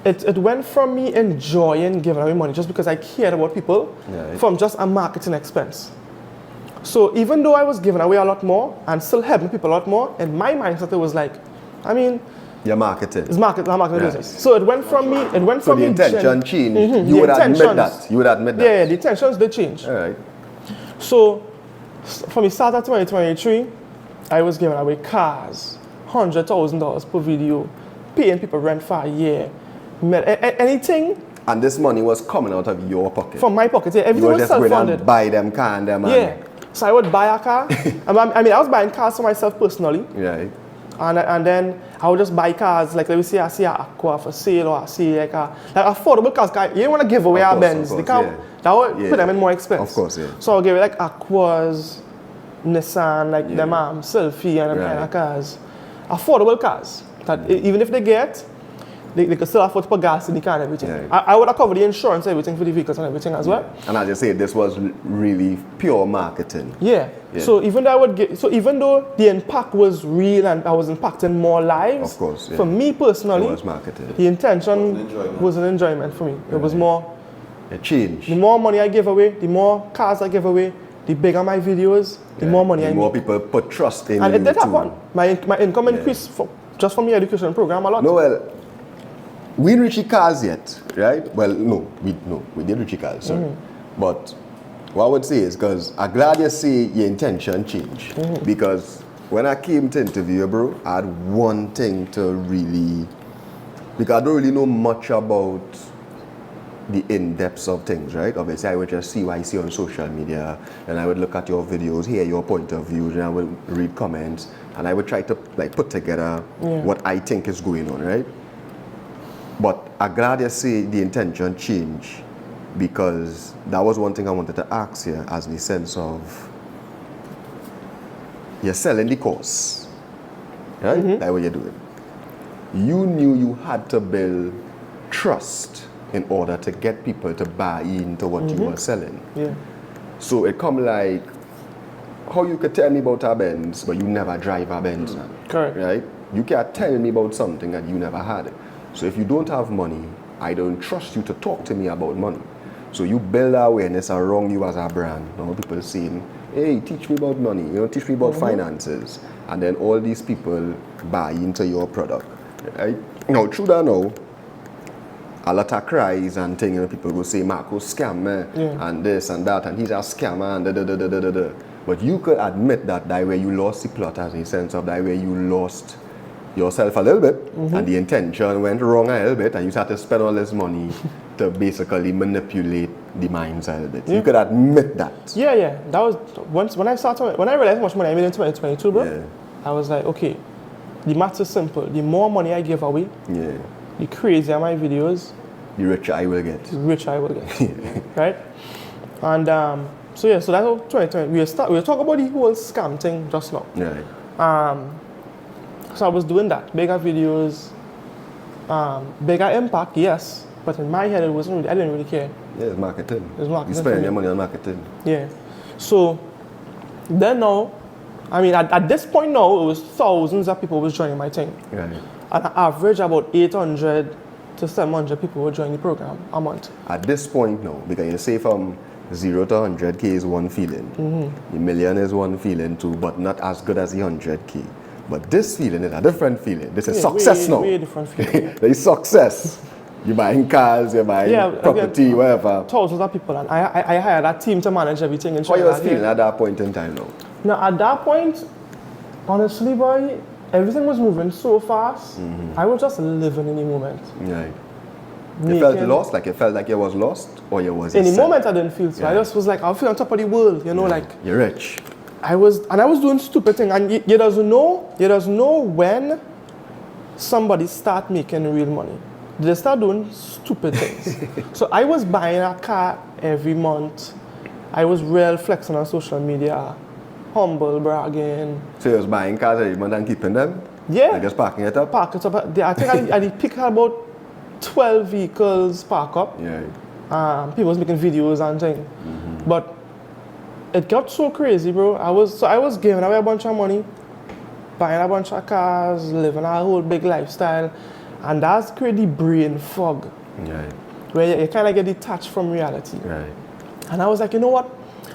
it went from me enjoying giving away money just because I cared about people Right. from just a marketing expense. So even though I was giving away a lot more and still helping people a lot more, in my mindset it was like, I mean, Your marketing. it's marketing Right. business. So it went from me, So the intention changed. You The would admit intentions. that. You would admit that. Yeah, the intentions did change. All right. So from the start of 2023, I was giving away cars, $100,000 per video, paying people rent for a year, anything And this money was coming out of your pocket. from my pocket. Yeah, You everything were was just going self-funded. and buy them car and them. Yeah. So I would buy a car. I mean, I was buying cars for myself personally. Right. And then I would just buy cars, like let me say I see an Aqua for sale or I see like affordable cars. You don't want to give away Of our course, Benz. of The course, car, yeah. that would Yeah. put them in more expense. Of course, yeah. So I'll give it like Aquas, Nissan, like them Selfie and them kind of Right. cars. Affordable cars that even if they get, they could still afford to put gas in the car and everything. Yeah. I would have covered the insurance, everything for the vehicles and everything as well. And as you say, this was really pure marketing. Yeah. Yeah. So even though the impact was real and I was impacting more lives, Of course, yeah. for me personally, It was marketing. the intention was an enjoyment for me. It was more, It changed. the more money I give away, the more cars I give away, the bigger my videos, the more money I The more make. people put trust in And you it did too. happen. My income increased just from the education program a lot. No, well, we didn't reach the cars yet, right? Well, no, we didn't reach the cars, sorry. But what I would say is, because I'm glad you say your intention changed. Because when I came to interview you, bro, I had one thing to really, because I don't really know much about the in-depths of things, right? Obviously, I would just see what I see on social media, and I would look at your videos, hear your point of view, and I would read comments, and I would try to like put together what I think is going on, right? But I'm glad you say the intention changed, because that was one thing I wanted to ask you, as the sense of you're selling the course, right? That's what you're doing. You knew you had to build trust in order to get people to buy into what you were selling. Yeah. So it come like, how you could tell me about a Benz, but you never drive a Benz, Correct. right? You can't tell me about something that you never had. So if you don't have money, I don't trust you to talk to me about money. So you build awareness around you as a brand. Now people saying, hey, teach me about money, teach me about finances. And then all these people buy into your product, right? Now, true that now, a lot of cries and things, people go say, Markos scam me, and this and that, and he's a scammer, and da. But you could admit that way you lost the plot, as a sense of that way you lost yourself a little bit, and the intention went wrong a little bit, and you started to spend all this money to basically manipulate the minds a little bit. You could admit that. Yeah. That was when I realized how much money I made in 2022, bro. Yeah. I was like, okay, the math is simple. The more money I give away, Yeah. the crazier my videos, The richer I will get. the richer I will get. Right? And so that's how 2020. We'll talk about the whole scam thing just now. Right. So I was doing that. Bigger videos, bigger impact, yes. But in my head, I didn't really care. Yeah, it's marketing. It's marketing You for spend me. your money on marketing. Yeah. So then now, I mean, at this point now, it was thousands of people was joining my thing. Right. On average, about 800 to 700 people were joining the program a month. At this point now, because you say from 0 to 100K is one feeling. The million is one feeling too, but not as good as the 100K. But this feeling is a different feeling. This is Yeah, success now. way different feeling. There is success. You're buying cars, you're buying property, again, whatever. Thousands of people, and I hired a team to manage everything in How you was Trinidad. feeling at that point in time now? Now, at that point, honestly, boy, everything was moving so fast. I was just living in the moment. Right. You felt lost, like you felt like you was lost, or you was in the moment I didn't feel so. I just was like, I feel on top of the world, you know, like you're rich. I was doing stupid things, and you doesn't know when somebody start making real money. They start doing stupid things. So I was buying a car every month. I was real flexing on social media, humble bragging. So you was buying cars every month and keeping them? Yeah. Like just parking it up? Park it up. I think I did pick about 12 vehicles park up. Yeah. People was making videos and things. But it got so crazy, bro. I was giving away a bunch of money, buying a bunch of cars, living a whole big lifestyle. And that's created the brain fog. Right. Where you kind of get detached from reality. Right. And I was like, you know what?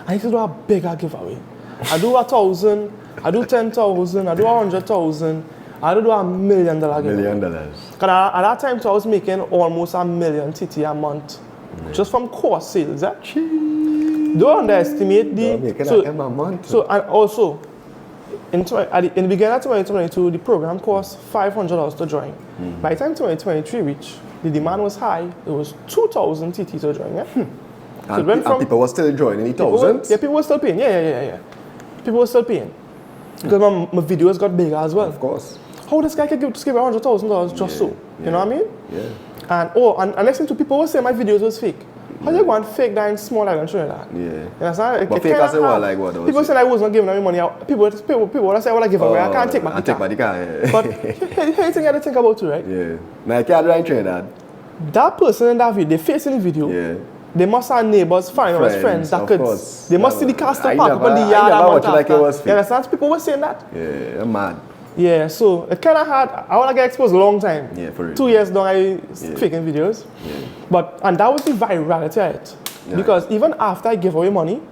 I need to do a bigger giveaway. I do 1,000, I do 10,000, I do 100,000, I do $1 million giveaway. $1 million. Because at that time, so I was making almost $1 million TT a month, just from course sales. Don't underestimate a month. So and also, in the beginning of 2022, the program cost $500 to join. By the time 2023 reached, the demand was high. It was 2,000 TT to join. Yeah? So and people were still joining the thousands? Yeah, people were still paying. Yeah. People were still paying. Because my videos got bigger as well. Of course. How this guy could give $100,000 just so? You know what I mean? Yeah. And next thing too, people were saying my videos was fake. How you going fake that in small island Trinidad? Yeah. You understand? But fake as well, like what? People said I was not giving away money out. People would say I want to give away. I can't take my car. Yeah. But here you think I had to think about too, right? Yeah. Now you can't ride Trinidad. That person in that video, they face in the video. Yeah. They must have neighbors, friends that could. Course. They must see the car still park up on the yard. I never like it was fake. You understand? People were saying that. Yeah, I'm mad. Yeah, so it kind of hard. I want to get exposed a long time. Yeah, for real. 2 years now, I faking videos. Yeah. And that was the virality of it. Yeah. Because even after I give away money,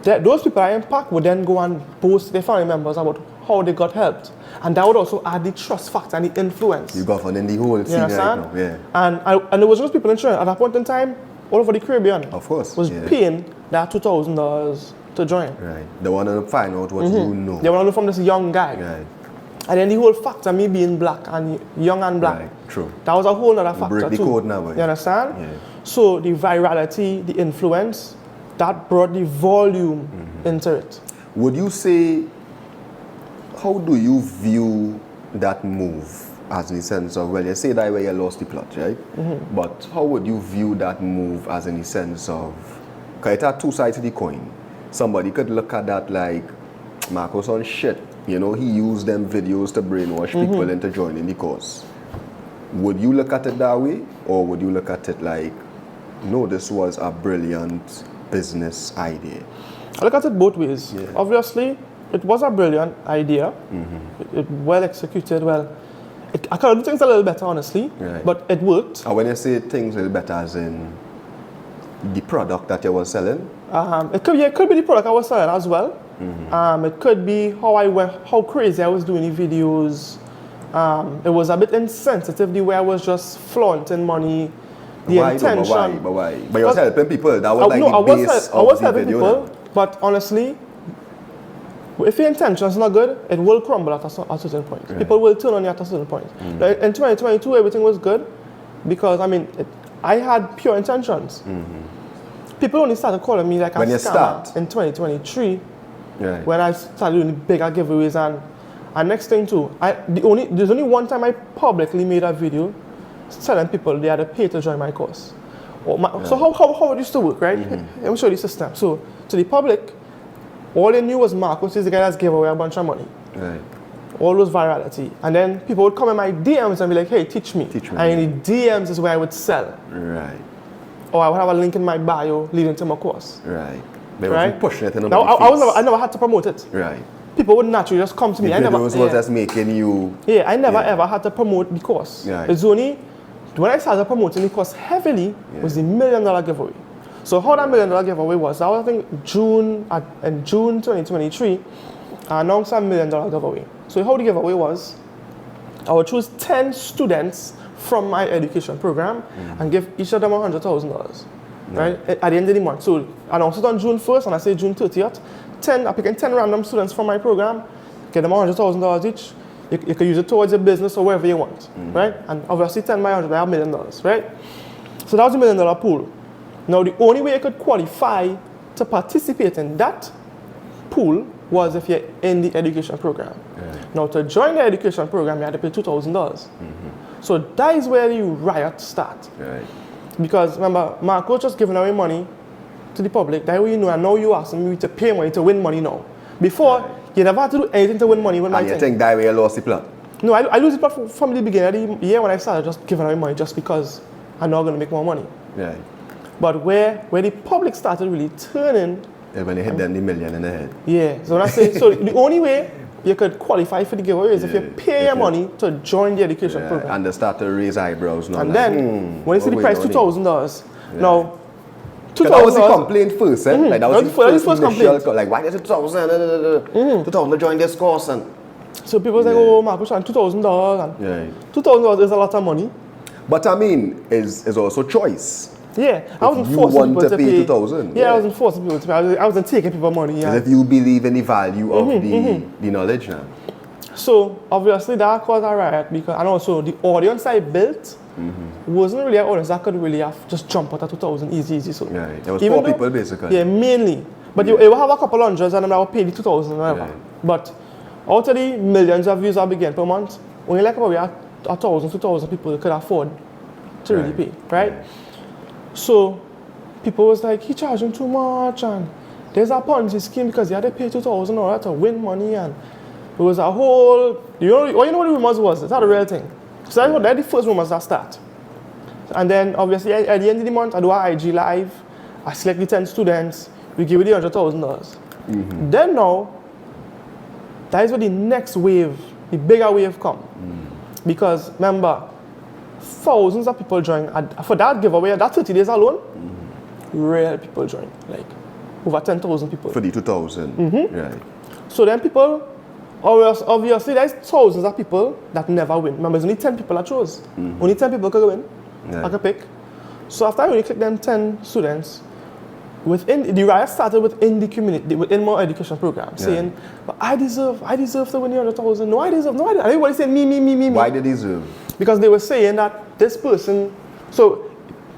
those people I impact would then go and boast their family members about how they got helped. And that would also add the trust factor and the influence. You governing the whole scene right now. Yeah. And it was just people in Trinidad at that point in time, all over the Caribbean. Of course. Was paying that $2,000 to join. Right. They want to find out what you know. They want to know from this young guy. Right. And then the whole factor, me being black and young and black. Right. True. That was a whole other factor break the too. code now, boy. You understand? Yeah. So the virality, the influence, that brought the volume into it. Would you say, how do you view that move? As in the sense of, well, you say that way you lost the plot, right? But how would you view that move as in the sense of, because it had two sides to the coin. Somebody could look at that like, Markos on shit. You know, he used them videos to brainwash people into joining the cause. Would you look at it that way? Or would you look at it like, no, this was a brilliant business idea? I look at it both ways. Yeah. Obviously, it was a brilliant idea. It well executed, I could have done things a little better, honestly, Right. but it worked. And when you say things a little better, as in the product that you were selling? It could be the product I was selling as well. It could be how crazy I was doing the videos. It was a bit insensitive the way I was just flaunting money. The intention. But why? But you was helping people. That was like no, the base I was of the helping video. people, but honestly, if your intention is not good, it will crumble at a certain point. Right. People will turn on you at a certain point. Like in 2022, everything was good because I had pure intentions. People only started calling me like a scammer in 2023 when I started doing the bigger giveaways and next thing too, there's only one time I publicly made a video telling people they had to pay to join my course. So how it used to work, right? Let me show you the system. So to the public, all they knew was Markos is the guy that's gave away a bunch of money. Right. All those virality. And then people would come in my DMs and be like, hey, teach me. And in the DMs is where I would sell. Right. Or I would have a link in my bio leading to my course. Right. They right? were pushing it in now, I never had to promote it. Right. People would naturally just come to me. The videos was just making you... Yeah, I never ever had to promote the course. Right. It's only when I started promoting the course heavily was the $1 million giveaway. So how that $1 million giveaway was, I think in June 2023, I announced a $1 million giveaway. So how the giveaway was, I would choose 10 students from my education program and give each of them $100,000, right? At the end of the month. So I announced it on June 1st and I say June 30th. I'm picking 10 random students from my program, get them $100,000 each. You can use it towards your business or wherever you want, right? And obviously 10 by 100, I have $1 million, right? So that was a $1 million pool. Now the only way you could qualify to participate in that pool was if you're in the education program. Now to join the education program, you had to pay $2,000. So that is where the riot starts. Because remember, Markos just giving away money to the public. That way you know, and now you asking me to pay money to win money now. Before, you never had to do anything to win money. And you think that way you lost the plot? No, I lose the plot from the beginning of the year when I started just giving away money just because I'm not going to make more money. But where the public started really turning... When you hit them the million in the head. Yeah, so when I say, so the only way you could qualify for the giveaway is if you pay your money to join the education program. And they start to raise eyebrows now. And like, then, when you see the price, $2,000. Now, $2,000. That was the complaint first, eh? Like that was the first complaint. Like, why is it $2,000? $2,000 to join this course. And so people say, oh, Markos, $2,000. $2,000 is a lot of money. But I mean, is also choice. Yeah, I wasn't forcing people to pay. $2,000. Yeah, I wasn't forcing people to pay. I wasn't taking people money. Because if you believe in the value of the knowledge now. So obviously that caused a riot because, and also the audience I built wasn't really an audience that could really have just jump out at 2,000 easy. So there was poor people basically. Yeah, mainly. But you will have a couple hundreds and then I will pay the 2,000 or whatever. But out of the millions of views I began per month, only like probably 1,000, 2,000 people could afford to really pay, right? So people was like, he charging too much and there's a Ponzi scheme because you had to pay $2,000 to win money, and it was a whole, you know what the rumors was? It's not a real thing. So that's the first rumors that start. And then obviously at the end of the month I do an IG live, I select the 10 students, we give you the $100,000. Then now, that is where the next wave, the bigger wave come. Because remember, thousands of people join. For that giveaway, that 30 days alone, real people join. Like over 10,000 people. For the 2,000. Right. So then people, obviously there's thousands of people that never win. Remember, there's only 10 people that chose. Only 10 people could win. I could pick. So after I only click them 10 students, the riot started within the community, within my education program, saying, but I deserve to win the 100,000. No, I deserve. And everybody saying me. Why did they deserve? Because they were saying that this person, so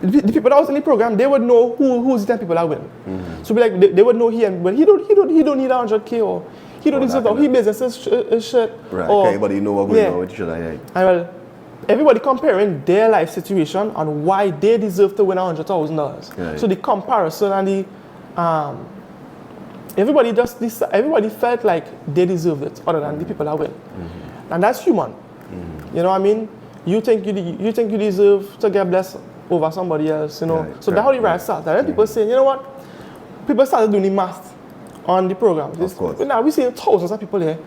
the people that was in the program, they would know who's the 10 people that win. So be like, they would know but he don't need 100K, or he don't deserve that. He business his shit. Right. Okay, but you know what going on with should I? And well, everybody comparing their life situation and why they deserve to win $100,000. So the comparison and the everybody felt like they deserved it, other than the people that win. And that's human. You know what I mean? You think you deserve to get blessed over somebody else, you know. So that's how the riot started. And then people saying, you know what? People started doing the math on the program. Of course. Now we see thousands of people here.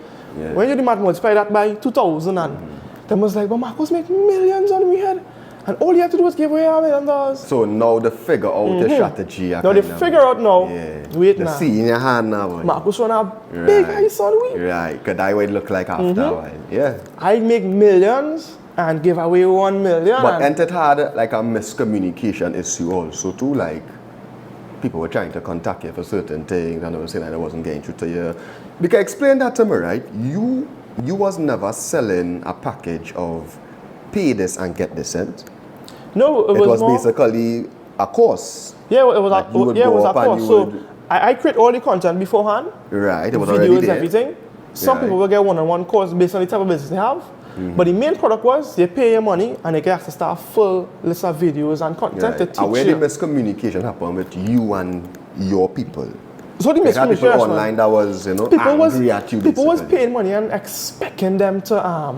When you do math, multiply that by 2,000, and them was like, but Markos make millions on we had. And all you have to do is give away $1 million. So now they figure out the strategy. Now they figure out now. Wait now. See in your hand now. Markos run a big ice on we. Right, because that would look like after a while. Yeah. I make millions and give away $1 million. But ain't it had like a miscommunication issue also too? Like people were trying to contact you for certain things and they were saying that I wasn't getting through to you. Because explain that to me, right? You was never selling a package of pay this and get this cent. No, it was basically a course. Yeah, it was a course. So I create all the content beforehand. Right, it was videos, already there. Everything. Some people will get one-on-one course based on the type of business they have. But the main product was they pay your money and they get access to a full list of videos and content to teach you. And where the miscommunication happened with you and your people? So the miscommunication, people online that was, angry at you. People was paying money and expecting them to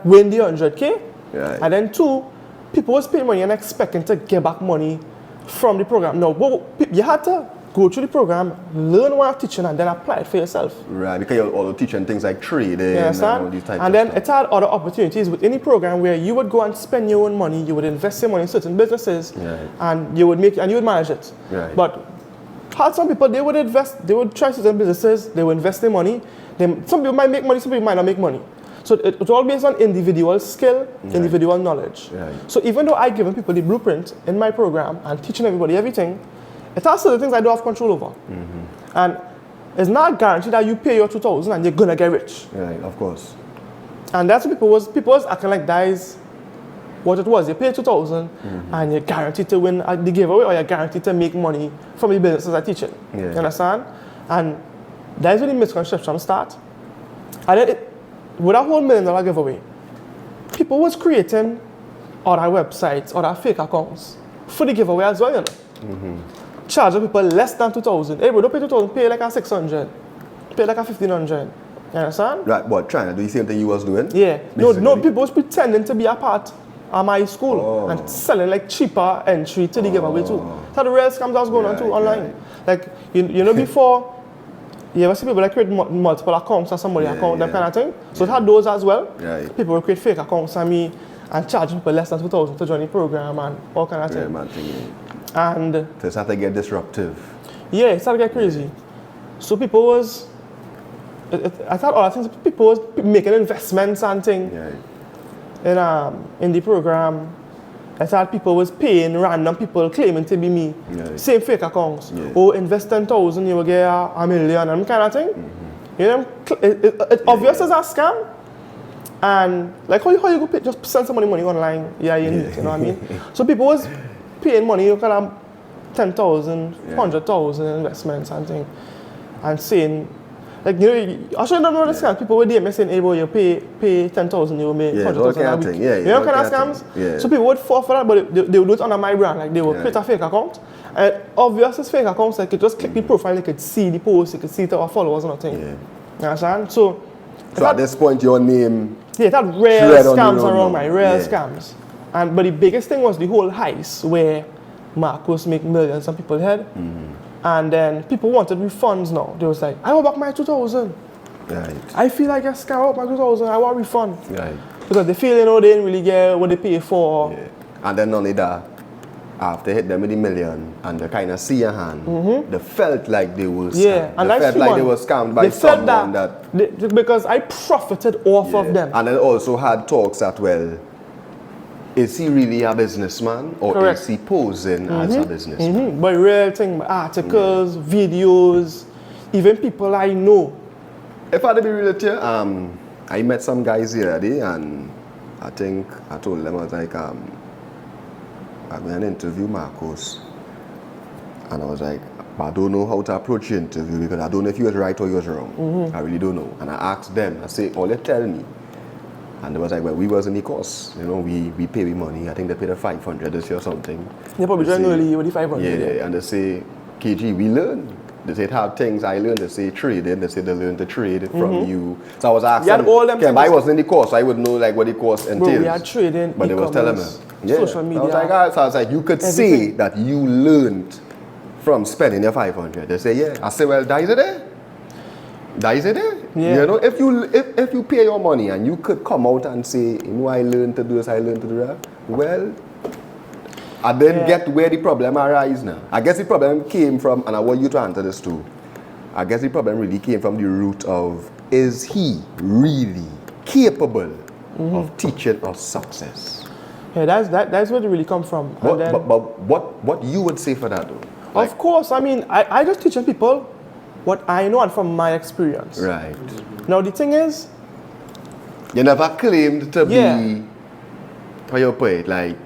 win the 100K. Right. And then two, people was paying money and expecting to get back money from the program. No, you had to go through the program, learn what you're teaching, and then apply it for yourself. Right, because you're also teaching things like trading and all these types and then of stuff. it had other opportunities within the program where you would go and spend your own money, you would invest your money in certain businesses, and you would manage it. Right. But had some people, they would invest, they would try certain businesses, they would invest their money. Some people might make money, some people might not make money. So it's all based on individual skill, individual knowledge. Right. So even though I've given people the blueprint in my program and teaching everybody everything, it has certain things I don't have control over. And it's not guaranteed that you pay your 2,000 and you're gonna get rich. Right, of course. And that's what people was acting like that is what it was. You pay 2,000 and you're guaranteed to win the giveaway, or you're guaranteed to make money from the businesses I teach in. You understand? And that's where the misconception start. And then with that whole $1 million giveaway, people was creating other websites, other fake accounts for the giveaway as well, you know. Charging people less than 2,000. Hey bro, don't pay 2,000, pay like a 600, pay like a 1,500. You understand? Right, but trying to do the same thing you was doing? Yeah. No, people was pretending to be a part of my school and selling like cheaper entry to the giveaway too. That's the real scams that was going on too online. Like, you know before, you ever see people that create multiple accounts or somebody's account, that kind of thing? So it had those as well. Right. People would create fake accounts on me and charging people less than 2,000 to join the program and all kind of thing. And so it started to get disruptive. Yeah, it started to get crazy. So people was, I thought all things, people was making investments and things in the program. I thought people was paying random people claiming to be me. Same fake accounts. Oh, invest 10,000, you will get $1 million and kind of thing. You know, it's obvious as a scam. And like how you go pay, just send somebody money online, you need, you know what I mean? So people was paying money, you can have 10,000, 100,000 investments and things, and saying, like, you know, I should not know the scams. People were there saying, hey, boy, you pay 10,000, you will make 100,000 a week. You know kind of scams? So people would fall for that, but they would do it under my brand. Like, they would create a fake account. And obviously, it's fake accounts, like, you just click the profile, you could see the post, you could see our followers and nothing. You understand? So at this point, your name... Yeah, that real scams around my real scams. But the biggest thing was the whole heist where Markos make millions and people had. And then people wanted refunds now. They was like, I want back my 2,000. Right. I feel like a scam, I want my 2,000, I want a refund. Right. Because they feel, you know, they didn't really get what they pay for. And then not only that, after hit them with the million and they kind of see your hand, they felt like they were scammed. And they felt like they were scammed by someone because I profited off of them. And then also had talks that, well, is he really a businessman or is he posing as a businessman? But real thing, articles, videos, even people I know. If I had to be real with you, I met some guys here today and I think I told them, I was like, I'm going to interview Markos. And I was like, I don't know how to approach the interview because I don't know if he was right or he was wrong. I really don't know. And I asked them, I say, oh, let's tell me. And they was like, well, we was in the course. You know, we pay with money. I think they paid a 500 this year or something. They probably joined early with the 500. Yeah, and they say, KG, we learn. They say, have things I learned. They say trading. They say they learn to trade from you. So I was asking, I wasn't in the course, so I would know like what the course entails. Bro, we had trading, but they was telling me, social media. I was like, you could say that you learned from spending your 500. They say, yeah. I say, well, that is it there. That is it there. You know, if you pay your money and you could come out and say, you know, I learned to do this, I learned to do that. Well, I didn't get where the problem arises now. I guess the problem came from, and I want you to answer this too. I guess the problem really came from the root of, is he really capable of teaching us success? Yeah, that's where it really come from. But what you would say for that though? Of course, I mean, I just teaching people what I know and from my experience. Right. Now the thing is, you never claimed to be, how you put it, like,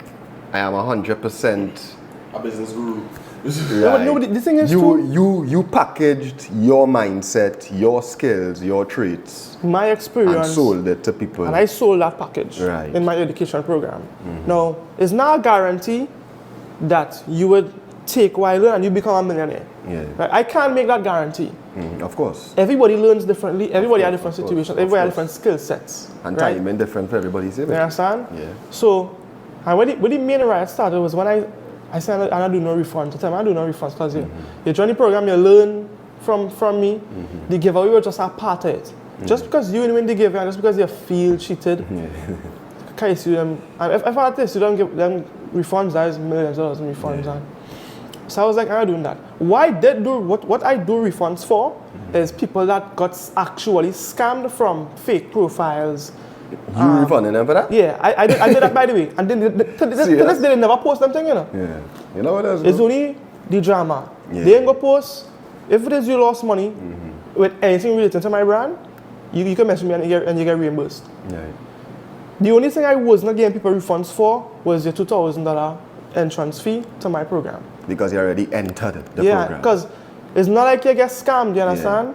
I am 100% a business guru. Right. No, the thing is you packaged your mindset, your skills, your traits, my experience, and sold it to people. And I sold that package in my education program. Now, it's not a guarantee that you would take what I learn and you become a millionaire. Right? I can't make that guarantee. Of course. Everybody learns differently. Everybody has different situations. Everybody has different skill sets. And timing different for everybody. You understand? Yeah. So, and when the main riot started was when I said I don't do no refunds. I do no refunds because you join the program, you learn from me. The giveaway was just a part of it. Just because you didn't win the giveaway, just because you feel cheated, can you sue them? And if I this, you don't give them refunds, that is millions of dollars in refunds. So I was like, I'm not doing that. What I do refunds for is people that got actually scammed from fake profiles. You refunding them for that? Yeah, I did that, by the way. And then to this day, they never post them thing, you know. Yeah. You know what else? It's only the drama. Yeah. They ain't gonna post. If it is you lost money with anything related to my brand, you can message me and you get reimbursed. Yeah. The only thing I was not getting people refunds for was your $2,000 entrance fee to my program. Because you already entered the Yeah, program. because it's not like you get scammed, you understand?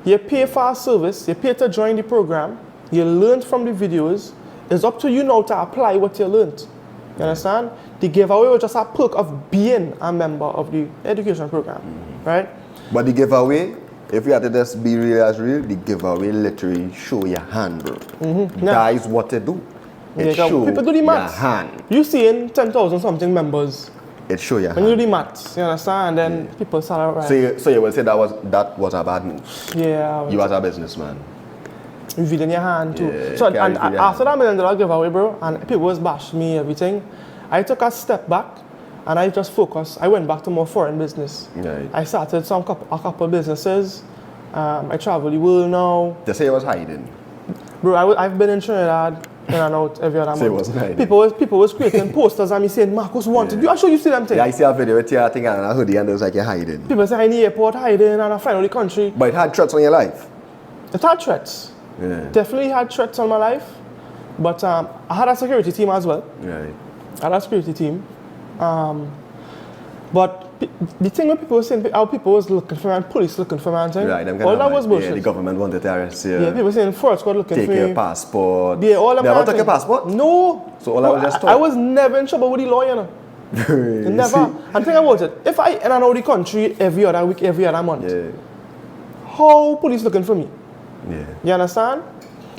You pay for a service, you pay to join the program, you learn from the videos. It's up to you now to apply what you learned. You understand? The giveaway was just a perk of being a member of the education program, right? But the giveaway, if you had to just be real as real, the giveaway literally show your hand, bro. That is what they do. It show people do the your maths. hand. You seeing 10,000 something members. It show your When you hand. do the maths, you understand? And then people start right. So you will say that was a bad move. Yeah. You as a businessman. You feel in your hand too. Yeah, So carry and it in your after that $1 million giveaway, bro, and people was bashing me everything, I took a step back and I just focused. I went back to more foreign business. Right. I started a couple businesses. I travel the world now. They say it was hiding. Bro, I've been in Trinidad in and out every other month. Say it wasn't hiding. People was creating posters and me saying, Markos wanted. You, I'm sure you see them things. Yeah, I see a video with you, I think, and a hoodie, and it was like you're hiding. People say, I in the airport hiding and I find out the country. But it had threats on your life. It had threats. Yeah. Definitely had threats on my life. But I had a security team as well. Right. I had a security team. But the thing when people were saying, how people was looking for me and police looking for me and thing, Right, them all that was yeah, bullshit. the government wanted to arrest you. Yeah, people saying fraud squad looking Take for your me. passport. Yeah, all them They kind ever of took your thing. passport? No. So all I was just I was never in trouble with the law, you know. Never. And think about it. If I in and out the country every other week, every other month, Yeah. how police looking for me? Yeah. You understand?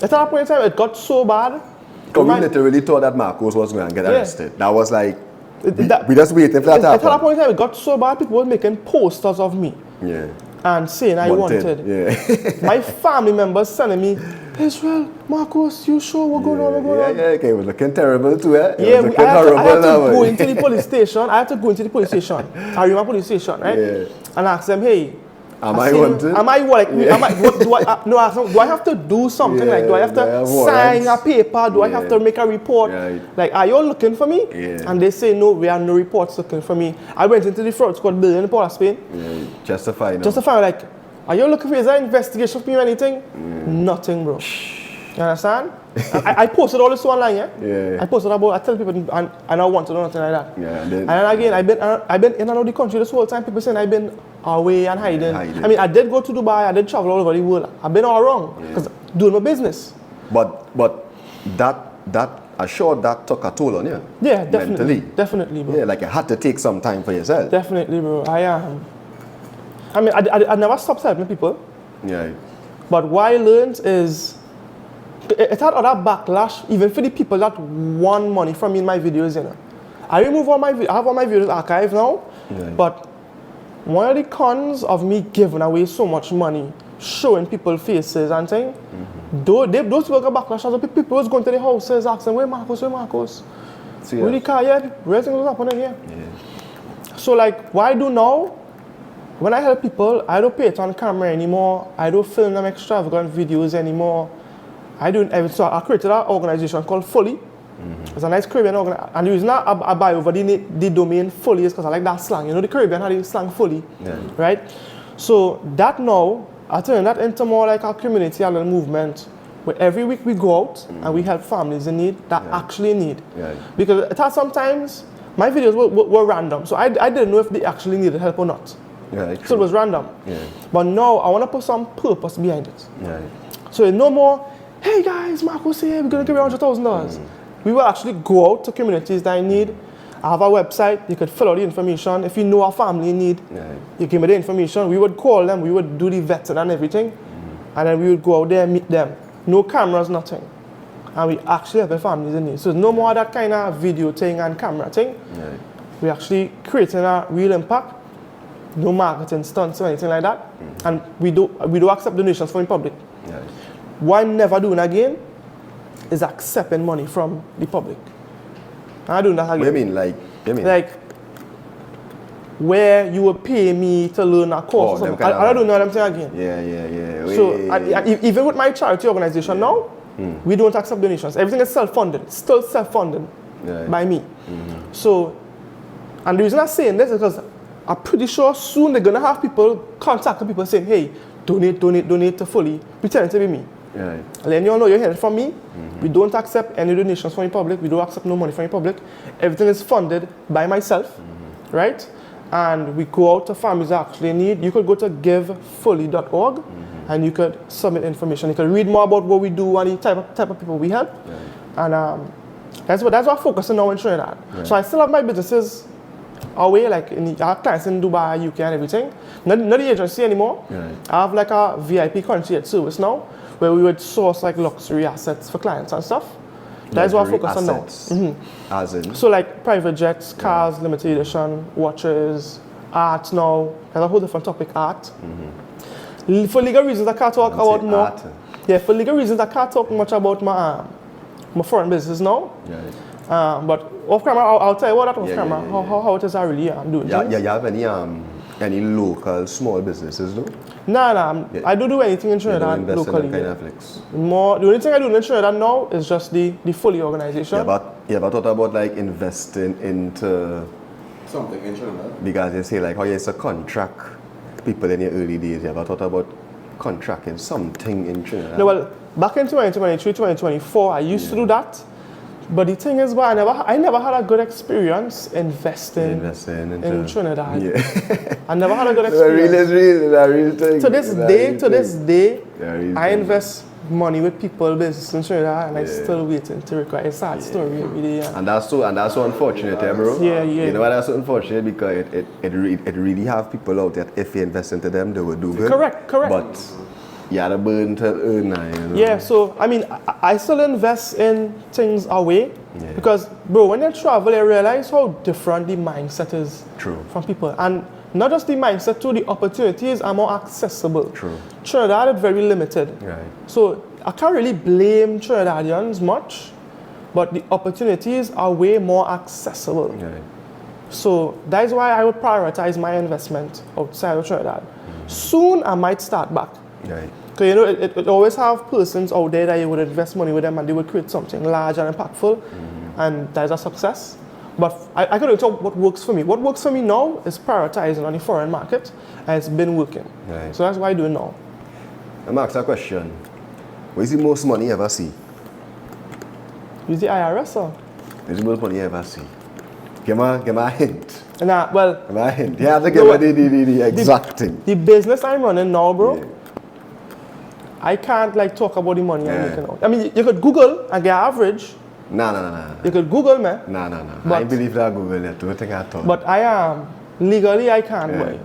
At that point in time, it got so bad. Because we literally thought that Markos was going to get arrested. That was like, That- we just waiting for that to At that happen. point in time, it got so bad, people were making posters of me Yeah. and saying I wanted. Yeah. My family members sending me, Israel, Markos, you sure what's going on? What's going on? Yeah, okay, it was looking terrible too, eh? It Yeah, was looking I had to now, go eh? into the police station. I had to go into the police station, Arima police station, right? Yeah. And ask them, hey, Am I seen- wanted? Am I like? Am I? What do I? No, ask them, do I have to do something? Yeah, Like, do I have do I to have sign a warrants? paper? Do I have Yeah. to make a report? Right. Like, are you looking for me? Yeah. And they say, no, we have no reports looking for me. I went into the fraud squad building in Port of Spain. Yeah, justify now. Just to find like, are you looking for is there investigation for me or anything? Nothing, bro. You understand? I posted all this online, yeah? Yeah. I posted about, I tell people, and I don't want to do nothing like that. Yeah, and And then, then again, I've been in and out of the country this whole time. People saying I've been away and hiding. Hiding. I mean, I did go to Dubai, I did travel all over the world. I've been all wrong because doing my business. but that I'm sure that took a toll on you. Yeah, definitely. Mentally. Definitely, bro. Yeah, like you had to take some time for yourself. Definitely, bro. I am. I mean, I never stopped helping people. Yeah. But what I learned is, it had other backlash, even for the people that won money from me in my videos, you know. I remove all my, I have all my videos archived now, Right. but one of the cons of me giving away so much money, showing people faces and things, those people got backlash. As people was going to the houses asking, where Markos, where Markos? See, Where the car, yeah, everything was happening here. Yeah. So like, what I do now, when I help people, I don't pay it on camera anymore. I don't film them extravagant videos anymore. I do everything. So I created an organization called Fully. It's a nice Caribbean organization. And the reason I buy over the domain Fully is because I like that slang. You know, the Caribbean had the slang Fully, Yeah. right? So that now, I turn that into more like a community and a movement where every week we go out and we help families in need that actually need. Yeah. Because it has sometimes, my videos were random. So I didn't know if they actually needed help or not. Yeah, So it was random. Yeah. But now I want to put some purpose behind it. Yeah. So it's no more, hey guys, Markos here, we're going to give you $100,000. We will actually go out to communities that need. I have a website, you could fill out the information. If you know a family in need, Yeah. you give me the information. We would call them, we would do the vetting and everything. And then we would go out there and meet them. No cameras, nothing. And we actually help the families in need. So no more that kind of video thing and camera thing. Yeah. We're actually creating a real impact. No marketing stunts or anything like that. And we do accept donations from the public. Yeah. What I'm never doing again is accepting money from the public. I'm not doing that What do you again. mean? Like, Like, where you would pay me to learn a course or something. I don't know what I'm saying again. Yeah. So even with my charity organization now, we don't accept donations. Everything is self-funded, still self-funded by me. So, and the reason I'm saying this is because I'm pretty sure soon they're gonna have people contacting people saying, hey, donate to fully, pretending to be me. Right. And then you all know you're hearing from me. We don't accept any donations from the public. We don't accept no money from the public. Everything is funded by myself, right? And we go out to families that actually need. You could go to givefully.org and you could submit information. You could read more about what we do and the type of people we help. Right. And that's what I'm focusing on in Trinidad. Right. So I still have my businesses away, like I have clients in Dubai, UK and everything. Not the agency anymore. Right. I have like a VIP concierge service now, where we would source like luxury assets for clients and stuff. That's what I focus on now. As in? So like private jets, cars, limited edition, watches, art now. That's a whole different topic, art. For legal reasons, I can't talk about more. Art. Yeah, for legal reasons, I can't talk much about my foreign business now. Right. But off camera, I'll tell you what that off camera, how it is I really doing. Yeah, you have any local small businesses, no? Nah. I don't do anything in Trinidad locally. The only thing I do in Trinidad now is just the fully organization. You ever thought about like investing into something in Trinidad? Because you say like how you used to contract people in your early days. You ever thought about contracting something in Trinidad? No, well, back in 2023, 2024, I used to do that. But the thing is, I never had a good experience investing in Trinidad. Yeah. I never had a good experience. Real thing. To this day, I invest money with people, business in Trinidad, and I'm still waiting to require. It's a sad story every day. And that's so unfortunate, bro. Yeah. You know why that's so unfortunate? Because it really have people out there, if you invest into them, they will do good. Correct. But you had to burn to earn now, you know? Yeah, so I mean, I still invest in things away because, bro, when you travel, you realize how different the mindset is from people. And not just the mindset, too, the opportunities are more accessible. True. Trinidad is very limited. Right. So I can't really blame Trinidadians much, but the opportunities are way more accessible. Right. So that is why I would prioritize my investment outside of Trinidad. Soon I might start back. Right. Because you know, it always have persons out there that you would invest money with them and they would create something large and impactful, and that is a success. But I can only talk what works for me. What works for me now is prioritizing on the foreign market, and it's been working. Right. So that's what I do now. I'm asking a question. What is the most money you ever see? Use the IRS, or? What is the most money you ever see? Give me a hint. Nah, well. Give me a hint. You have to give me the exact thing. The business I'm running now, bro. Yeah. I can't like talk about the money I'm making out. I mean, you could Google and get average. Nah. You could Google me. Nah. I believe that Google it. Don't think at all. But I am legally I can't buy.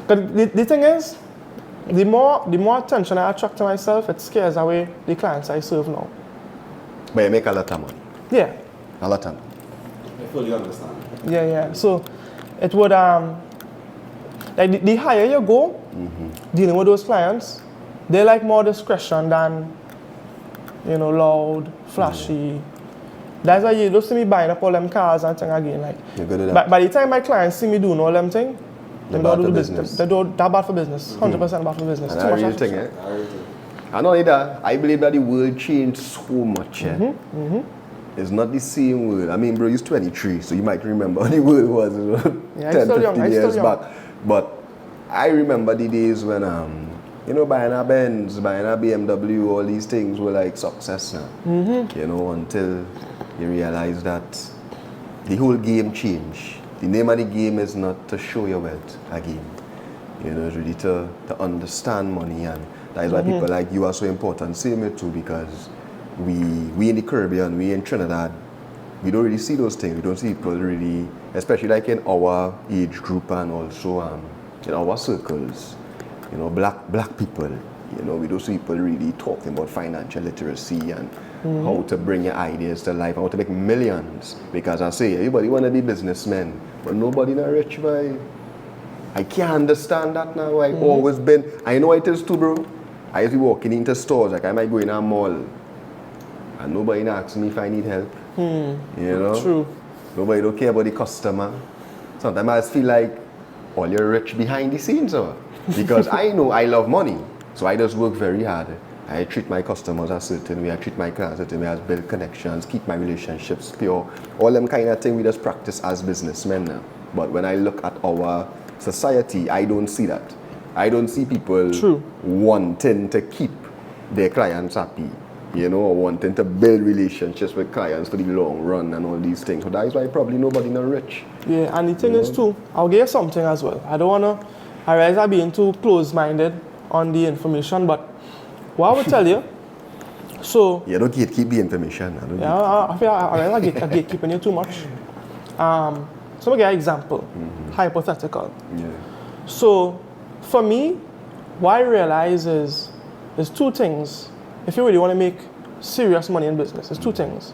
Because the thing is, the more attention I attract to myself, it scares away the clients I serve now. But you make a lot of money. Yeah. A lot of money. I fully understand. Yeah. So it would like the higher you go dealing with those clients, they like more discretion than, you know, loud, flashy. That's why you don't see me buying up all them cars and things again. Like, by the time my clients see me doing all them things, they don't do business. They're bad for business. 100% bad for business. And that's a real thing, eh? And not only that, I believe that the world changed so much. It's not the same world. I mean, bro, you're 23, so you might remember how the world was 10, 15 years back. But I remember the days when you know, buying a Benz, buying a BMW, all these things were like success now. You know, until you realize that the whole game changed. The name of the game is not to show your wealth again. You know, it's really to understand money, and that is why people like you are so important. Same way too, because we in the Caribbean, we in Trinidad, we don't really see those things. We don't see people really, especially like in our age group and also in our circles. You know, black people, you know, we don't see people really talking about financial literacy and how to bring your ideas to life, how to make millions. Because I say, everybody want to be businessmen, but nobody not rich, boy. I can't understand that now. I've always been, I know it is too, bro. I used to be walking into stores, like I might go in a mall, and nobody asks me if I need help. You know? True. Nobody don't care about the customer. Sometimes I just feel like all you're rich behind the scenes, because I know I love money, so I just work very hard. I treat my customers a certain way, I treat my clients a certain way, I build connections, keep my relationships pure, all them kind of thing we just practice as businessmen now. But when I look at our society, I don't see that. I don't see people wanting to keep their clients happy, or wanting to build relationships with clients for the long run and all these things. So that is why probably nobody not rich. Yeah, and the thing is too, I'll give you something as well. I realize I'm being too close-minded on the information, but what I would tell you, so... You don't gatekeep the information. I feel I gatekeeping you too much. So I'll give you an example, hypothetical. Yeah. So, for me, what I realize is two things. If you really want to make serious money in business, there's two things.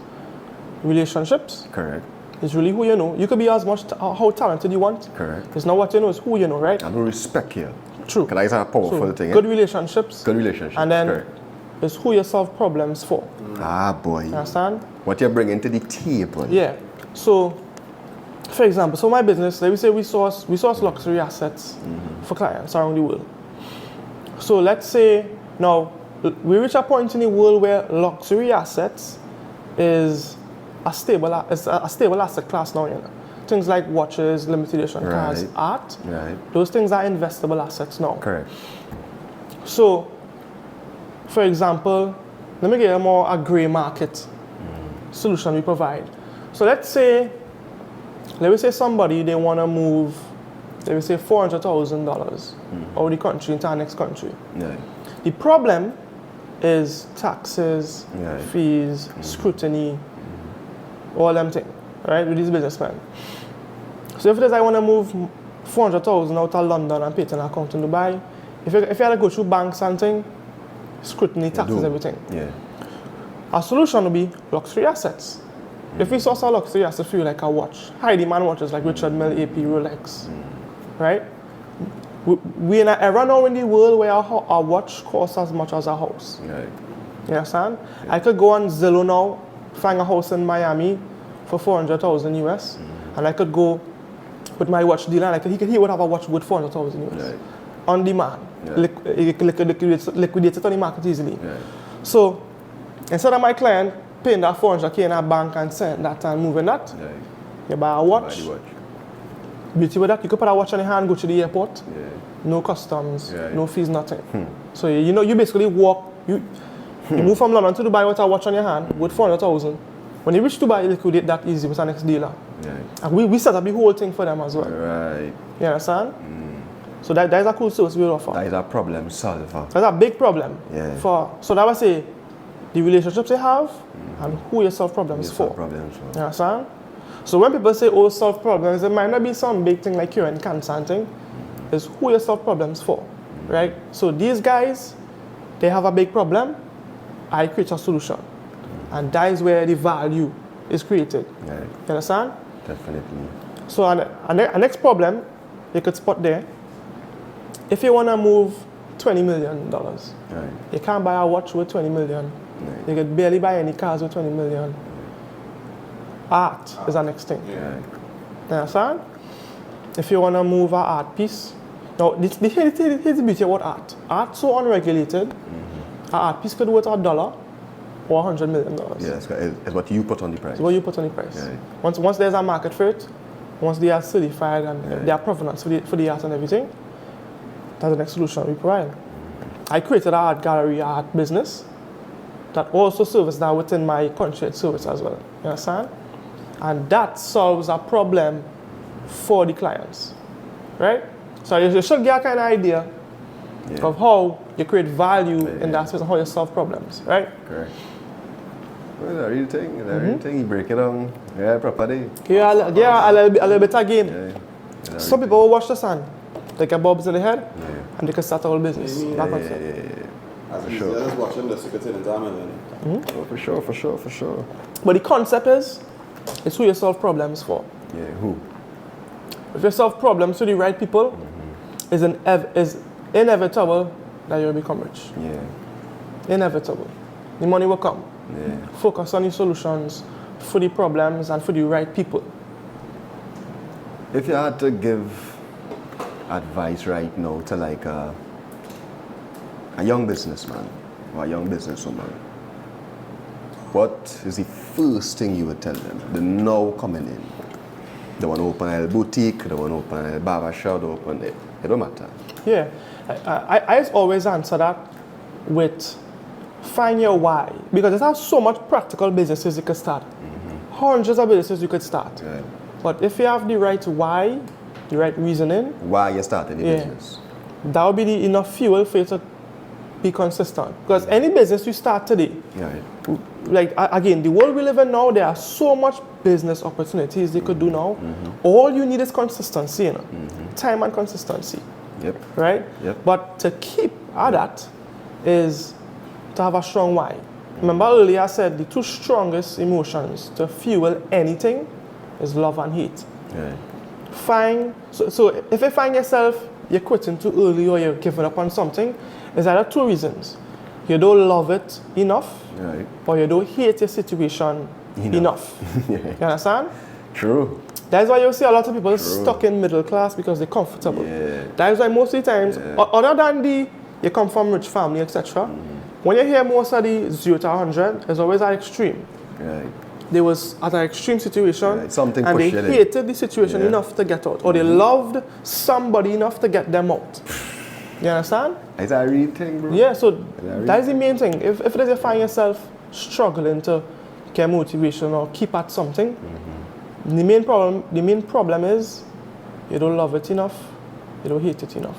Relationships. Correct. It's really who you know. You could be as much how talented you want. Correct. It's not what you know, it's who you know, right? And respect here. True. Because that's a powerful thing. Good relationships. Good relationships. And then correct. it's who you solve problems for. Ah, boy. You understand? What you're bringing to the table. Yeah. So, for example, so my business, let me say we source luxury assets for clients around the world. So let's say now we reach a point in the world where luxury assets is a stable asset class now. Things like watches, limited edition cars, art. Right. Those things are investable assets now. Correct. So, for example, let me get a gray market solution we provide. So let me say somebody, they want to move, let me say $400,000 out of the country into our next country. Right. The problem is taxes, Right. fees, scrutiny, all them things, right, with these businessmen. So if it is I want to move 400,000 out of London and pay it in an account in Dubai, if you had to go through banks and things, scrutiny, taxes, everything. Yeah. Our solution would be luxury assets. If we source our luxury assets for you like a watch, high demand watches like Richard Mille, AP, Rolex, right? We in an era now in the world where our watch costs as much as a house. Right. You understand? Yeah. I could go on Zillow now, find a house in Miami for 400,000 US, and I could go with my watch dealer, and he would have a watch worth 400,000 US. Right. On demand. Yeah. Liquidate it on the market easily. Right. So, instead of my client paying that 400K in a bank and sending that and moving that, Right. you buy a watch. Buy the watch. Beauty with that, you could put a watch on your hand, go to the airport, Yeah. no customs, Right. no fees, nothing. So you basically walk, you move from London to Dubai with a watch on your hand with 400,000. When you reach Dubai, you liquidate that easy with our next dealer. Right. And we set up the whole thing for them as well. Right. You understand? So that is a cool service we offer. That is a problem solver. That's a big problem. Yeah. So that would say the relationships you have and who you solve problems for. Problems for. You understand? So when people say, oh, solve problems, it might not be some big thing like curing cancer and thing. It's who you solve problems for, right? So these guys, they have a big problem. I create a solution. And that is where the value is created. Right. You understand? Definitely. So our next problem, you could spot there. If you want to move $20 million, Right. you can't buy a watch with 20 million. Right. You could barely buy any cars with 20 million. Art is the next thing. Right. You understand? If you want to move an art piece, now here's the beauty about art. Art so unregulated, an art piece could be worth $1 or $100 million. Yes, it's what you put on the price. It's what you put on the price. Right. Once there's a market for it, once they are certified and Right. they are provenance for the art and everything, that's the next solution we provide. I created an art gallery, art business that also serves now within my concierge service as well. You understand? And that solves a problem for the clients, right? So you should get a kind of idea of how you create value in that space and how you solve problems, right? Correct. Well, it's a real thing. It's a real thing. You break it down. Yeah, properly. Yeah, a little bit again. Yeah. Some people will watch the sun, they get bulbs in the head, and they can start a whole business. That makes sense. As For easy sure. as watching this, you could turn into a million. Oh, for sure. But the concept is, it's who you solve problems for. Yeah, who? If you solve problems to the right people, is inevitable that you'll become rich. Yeah. Inevitable. The money will come. Yeah. Focus on the solutions for the problems and for the right people. If you had to give advice right now to like a young businessman or a young businesswoman, what is the first thing you would tell them? The now coming in. They want to open a boutique, they want to open a barber shop, they open it. It don't matter. Yeah, I always answer that with find your why. Because there's so much practical businesses you could start. Hundreds of businesses you could start. Right. But if you have the right why, the right reasoning, Why you started the business? that would be the enough fuel for you to be consistent. Because any business you start today, Right. like again, the world we live in now, there are so much business opportunities they could do now. All you need is consistency, you know, time and consistency, Yep. right? Yep. But to keep at that is to have a strong why. Remember earlier I said the two strongest emotions to fuel anything is love and hate. Right. So if you find yourself you're quitting too early or you're giving up on something, it's either two reasons. You don't love it enough, Right. or you don't hate your situation enough. Yeah. You understand? True. That's why you see a lot of people stuck in middle class because they're comfortable. Yeah. That's why most of the times, other than you come from rich family, etc., when you hear most of the 0 to 100, it's always an extreme. Right. They was at an extreme situation Right, something and they pushed you in. hated the situation enough to get out, or they loved somebody enough to get them out. You understand? Is that a real thing, bro? Yeah, so that that is the main thing. If it is you find yourself struggling to get motivation or keep at something, the main problem is you don't love it enough, you don't hate it enough.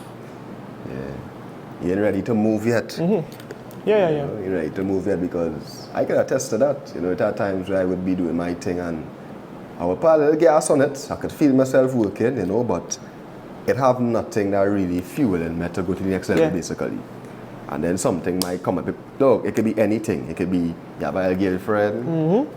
Yeah. You ain't ready to move yet. Yeah. You're ready to move yet, because I can attest to that. You know, there are times where I would be doing my thing and I would put a little gas on it. I could feel myself working, you know, but it have nothing that really fueling me to go to the next level, basically. And then something might come up. Look, it could be anything. It could be you have a girlfriend,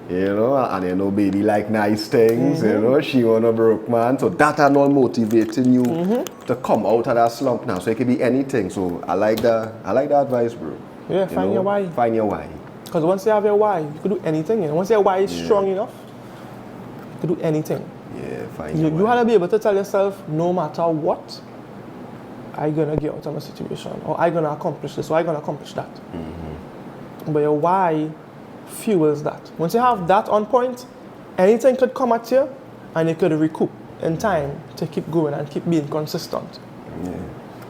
you know, and you know, baby like nice things, you know, she want a broke man. So that are not motivating you to come out of that slump now. So it could be anything. So I like the advice, bro. Yeah, find your why. Find your why. Because once you have your why, you can do anything. You know? Once your why is strong enough, you can do anything. Yeah, find your You why. have to be able to tell yourself, no matter what, I'm going to get out of my situation, or I'm going to accomplish this, or I'm going to accomplish that. But your why fuels that. Once you have that on point, anything could come at you, and you could recoup in time to keep going and keep being consistent. Yeah.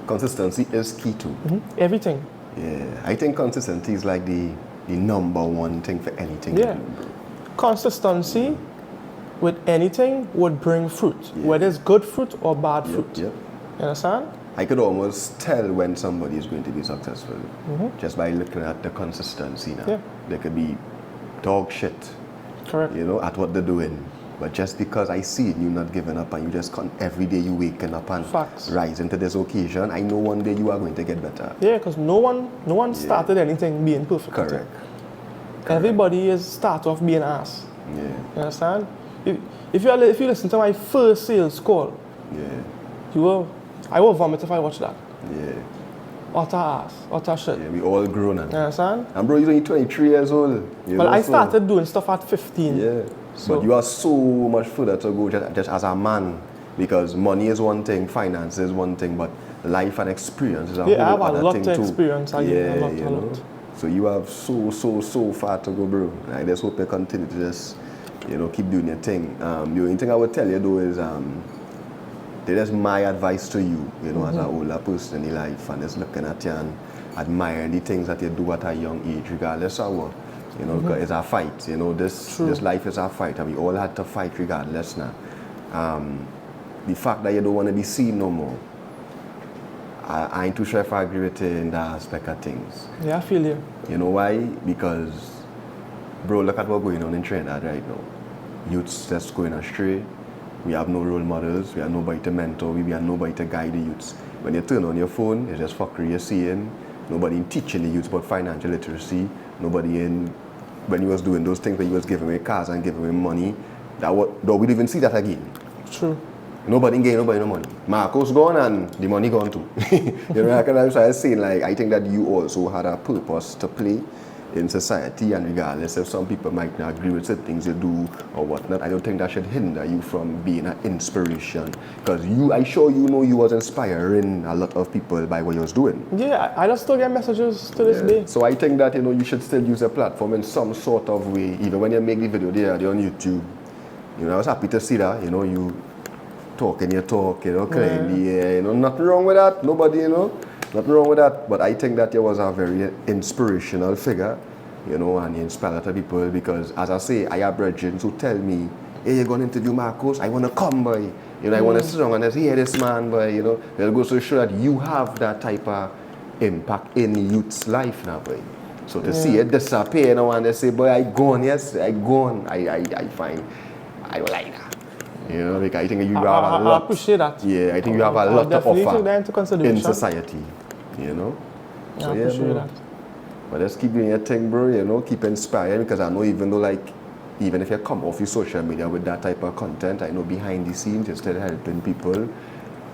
Consistency is key too. Everything. Yeah, I think consistency is like the number one thing for anything. Yeah. You do, bro. Consistency with anything would bring fruit, whether it's good fruit or bad fruit. Yep. You understand? I could almost tell when somebody is going to be successful just by looking at the consistency now. Yeah. They could be dog shit, Correct. you know, at what they're doing. But just because I see it, you not giving up and you just every day you waking up and Facts. rising to this occasion, I know one day you are going to get better. Yeah, because no one started anything being perfect. Correct. Everybody is start off being ass. Yeah. You understand? If you listen to my first sales call, Yeah. I will vomit if I watch that. Yeah. Utter ass, utter shit. Yeah. We all grown now. You understand? And bro, you're only 23 years old. You Well, know, I so- started doing stuff at 15. Yeah. So- But you are so much further to go just as a man, because money is one thing, finance is one thing, but life and experience is a Yeah, I whole have a other lot thing to too. experience. I get a lot, you a know. lot. So you have so far to go, bro. I just hope you continue to just, you know, keep doing your thing. The only thing I would tell you though is, that's my advice to you, you know, as an older person in life, and just looking at you and admiring the things that you do at a young age, regardless of what. You know, because it's a fight. You know, this life is a fight, and we all had to fight regardless now. The fact that you don't want to be seen no more, I ain't too sure if I agree with you in that aspect of things. Yeah, I feel you. You know why? Because, bro, look at what's going on in Trinidad right now. Youths just going astray. We have no role models. We have nobody to mentor. We have nobody to guide the youths. When you turn on your phone, it's just fuckery you're seeing. Nobody teaching the youths about financial literacy. Nobody in, when he was doing those things, when he was giving away cars and giving away money, though we didn't even see that again. True. Nobody gain, nobody no money. Markos gone and the money gone too. You know, I was saying, like, I think that you also had a purpose to play in society, and regardless if some people might not agree with certain things you do or whatnot, I don't think that should hinder you from being an inspiration. Because I sure you know you was inspiring a lot of people by what you was doing. Yeah, I just still get messages to this day. So I think that you should still use a platform in some sort of way, even when you make the video there on YouTube. I was happy to see that, you talking your talk, clearly, nothing wrong with that. Nobody, nothing wrong with that. But I think that you was a very inspirational figure, and you inspire other people because, as I say, I have brethren who tell me, hey, you're going to interview Markos, I want to come, boy. I want to sit down and hear this man, boy, It goes to show that you have that type of impact in youth's life now, boy. So to see it disappear now and they say, boy, I gone, yes, I gone, I find, I don't like that. Because I think you have a lot. I appreciate that. Yeah, I think you have a lot to definitely offer take that into consideration. in society, I appreciate that. But just keep doing your thing, bro, keep inspiring, because I know even if you come off your social media with that type of content, I know behind the scenes you're still helping people.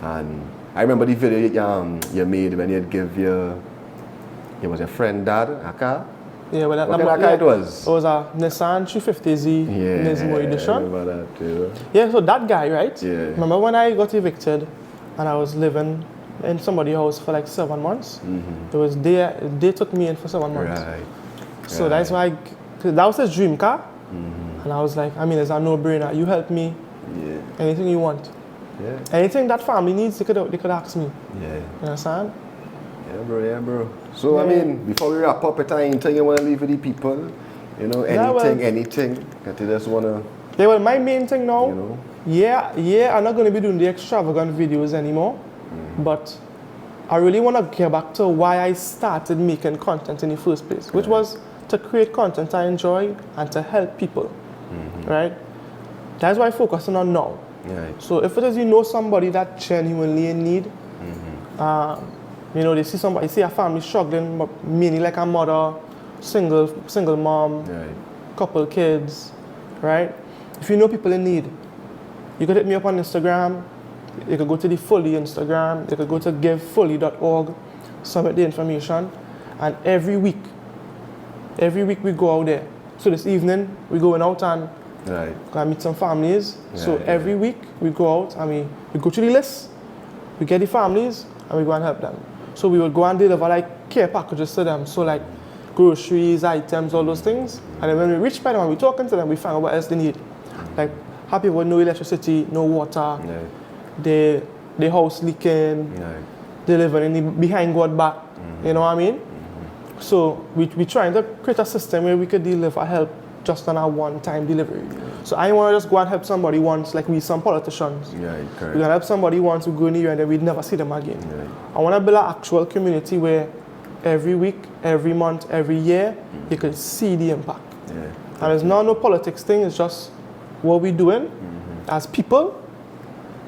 And I remember the video you made when you'd give it was your friend dad a car. Yeah, well, what kind of car it was? It was a Nissan 350Z Nismo edition. I remember that too. Yeah, so that guy, right? Yeah. Remember when I got evicted and I was living in somebody's house for like 7 months? Mm-hmm. It was they took me in for 7 months. Right. So that's why, that was his dream car. Mm-hmm. And I was like, it's a no-brainer. You help me, anything you want. Yeah. Anything that family needs, they could ask me. Yeah. You understand? Yeah, bro. So, before we wrap up, anything you want to leave with the people? Anything that you just want to... Yeah, well, my main thing now, I'm not going to be doing the extravagant videos anymore, but I really want to get back to why I started making content in the first place, which was to create content I enjoy and to help people, right? That's why I'm focusing on now. Right. So if it is somebody that genuinely in need, they see a family struggling, but mainly like a mother, single mom, couple kids, right? If you know people in need, you could hit me up on Instagram. You could go to the Fully Instagram. You could go to givefully.org, submit the information, and every week we go out there. So this evening we're going out and gonna meet some families. So every week we go out and we go through the list, we get the families, and we go and help them. So we would go and deliver like care packages to them. So like groceries, items, all those things. And then when we reach by them and we're talking to them, we find out what else they need. Like happy with no electricity, no water, the house leaking, they living behind God back. You know what I mean? So we're trying to create a system where we could deliver help just on a one-time delivery. So I want to just go and help somebody once, like we some politicians. We're going to help somebody once, we go in here and then we'd never see them again. I want to build an actual community where every week, every month, every year, you could see the impact. And it's not no politics thing, it's just what we're doing as people.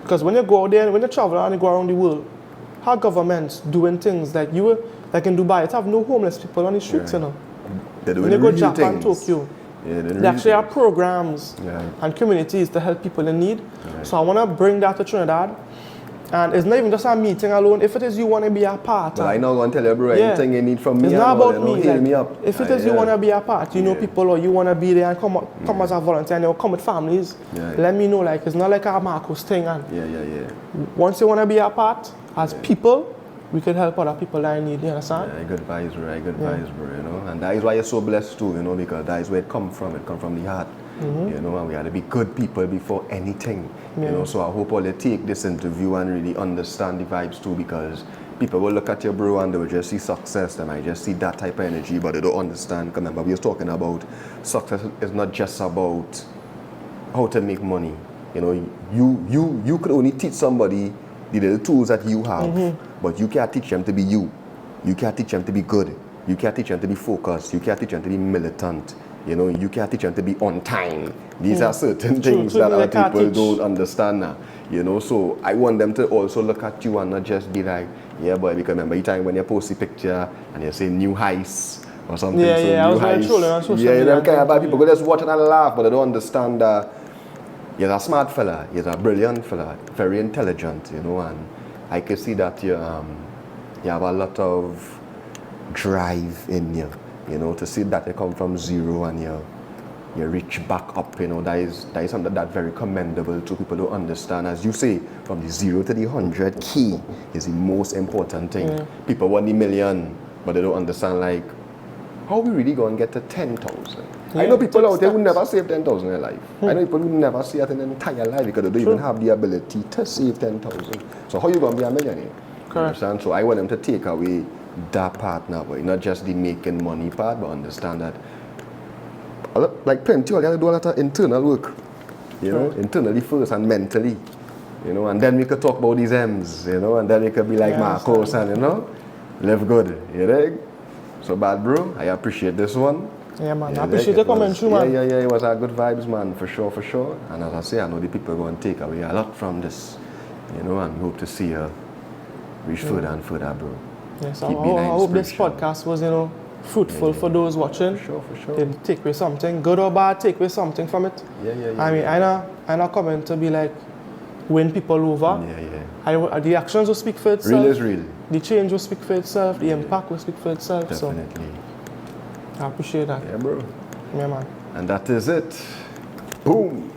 Because when you go out there, when you travel and you go around the world, how governments doing things like like in Dubai, it have no homeless people on the streets, When you go to Japan, Tokyo, they actually have programs and communities to help people in need. So I want to bring that to Trinidad. And it's not even just a meeting alone. If it is you want to be a part. Well, I know going to tell you, bro, anything you need from me. It's not about me. Like, me up. If it is you want to be a part, you know people, or you want to be there and come as a volunteer and come with families, let me know. Like, it's not like a Markos thing. And once you want to be a part, as people, we could help other people that need, you understand? Yeah, good vibes, bro. Good vibes, bro, And that is why you're so blessed too, because that is where it comes from. It comes from the heart. And we had to be good people before anything. So I hope all they take this interview and really understand the vibes too, because people will look at you, bro, and they will just see success. They might just see that type of energy, but they don't understand. Remember, we were talking about success is not just about how to make money. You could only teach somebody the little tools that you have, but you can't teach them to be you. You can't teach them to be good. You can't teach them to be focused. You can't teach them to be militant. You can't teach them to be on time. These are certain things that other people don't understand now. So I want them to also look at you and not just be like, yeah, boy, because remember the time when you post a picture and you say new heights or something. I was very trolling on social media. Them kind of bad people go just watch it and laugh, but they don't understand that you're a smart fella, you're a brilliant fella, very intelligent, and I can see that you have a lot of drive in you. You know, to see that you come from zero and you reach back up, you know, that is something that very commendable to people who understand. As you say, from the 0 to the 100 key is the most important thing. Yeah. People want the million, but they don't understand, like, how we really going to get to 10,000? I Yeah, know people take out there who steps. never save 10,000 in their life. I know people who never see it in their entire life because they don't even have the ability to save 10,000. So how you going to be a millionaire? You understand? So I want them to take away that part now, but not just the making money part, but understand that, like plenty, you have to do a lot of internal work. You know, internally first and mentally. You know, and then we could talk about these M's, you know, and then we could be like Markos and, you know, live good. You dig? So bad, bro. I appreciate this one. Yeah, man. Yeah, I appreciate your commentary, man. Yeah, it was a good vibes, man, for sure. And as I say, I know the people are going to take away a lot from this, you know, and we hope to see you reach further and further, bro. Yes, I Keep being an hope this inspiration. podcast was, you know, fruitful for those watching. For sure. They take away something, good or bad, take away something from it. Yeah. I mean, I know comment to be like, win people over. Yeah. The actions will speak for itself. Real is real. The change will speak for itself. The impact will speak for itself. Definitely. So I appreciate that. Yeah, bro. Yeah, man. And that is it. Boom.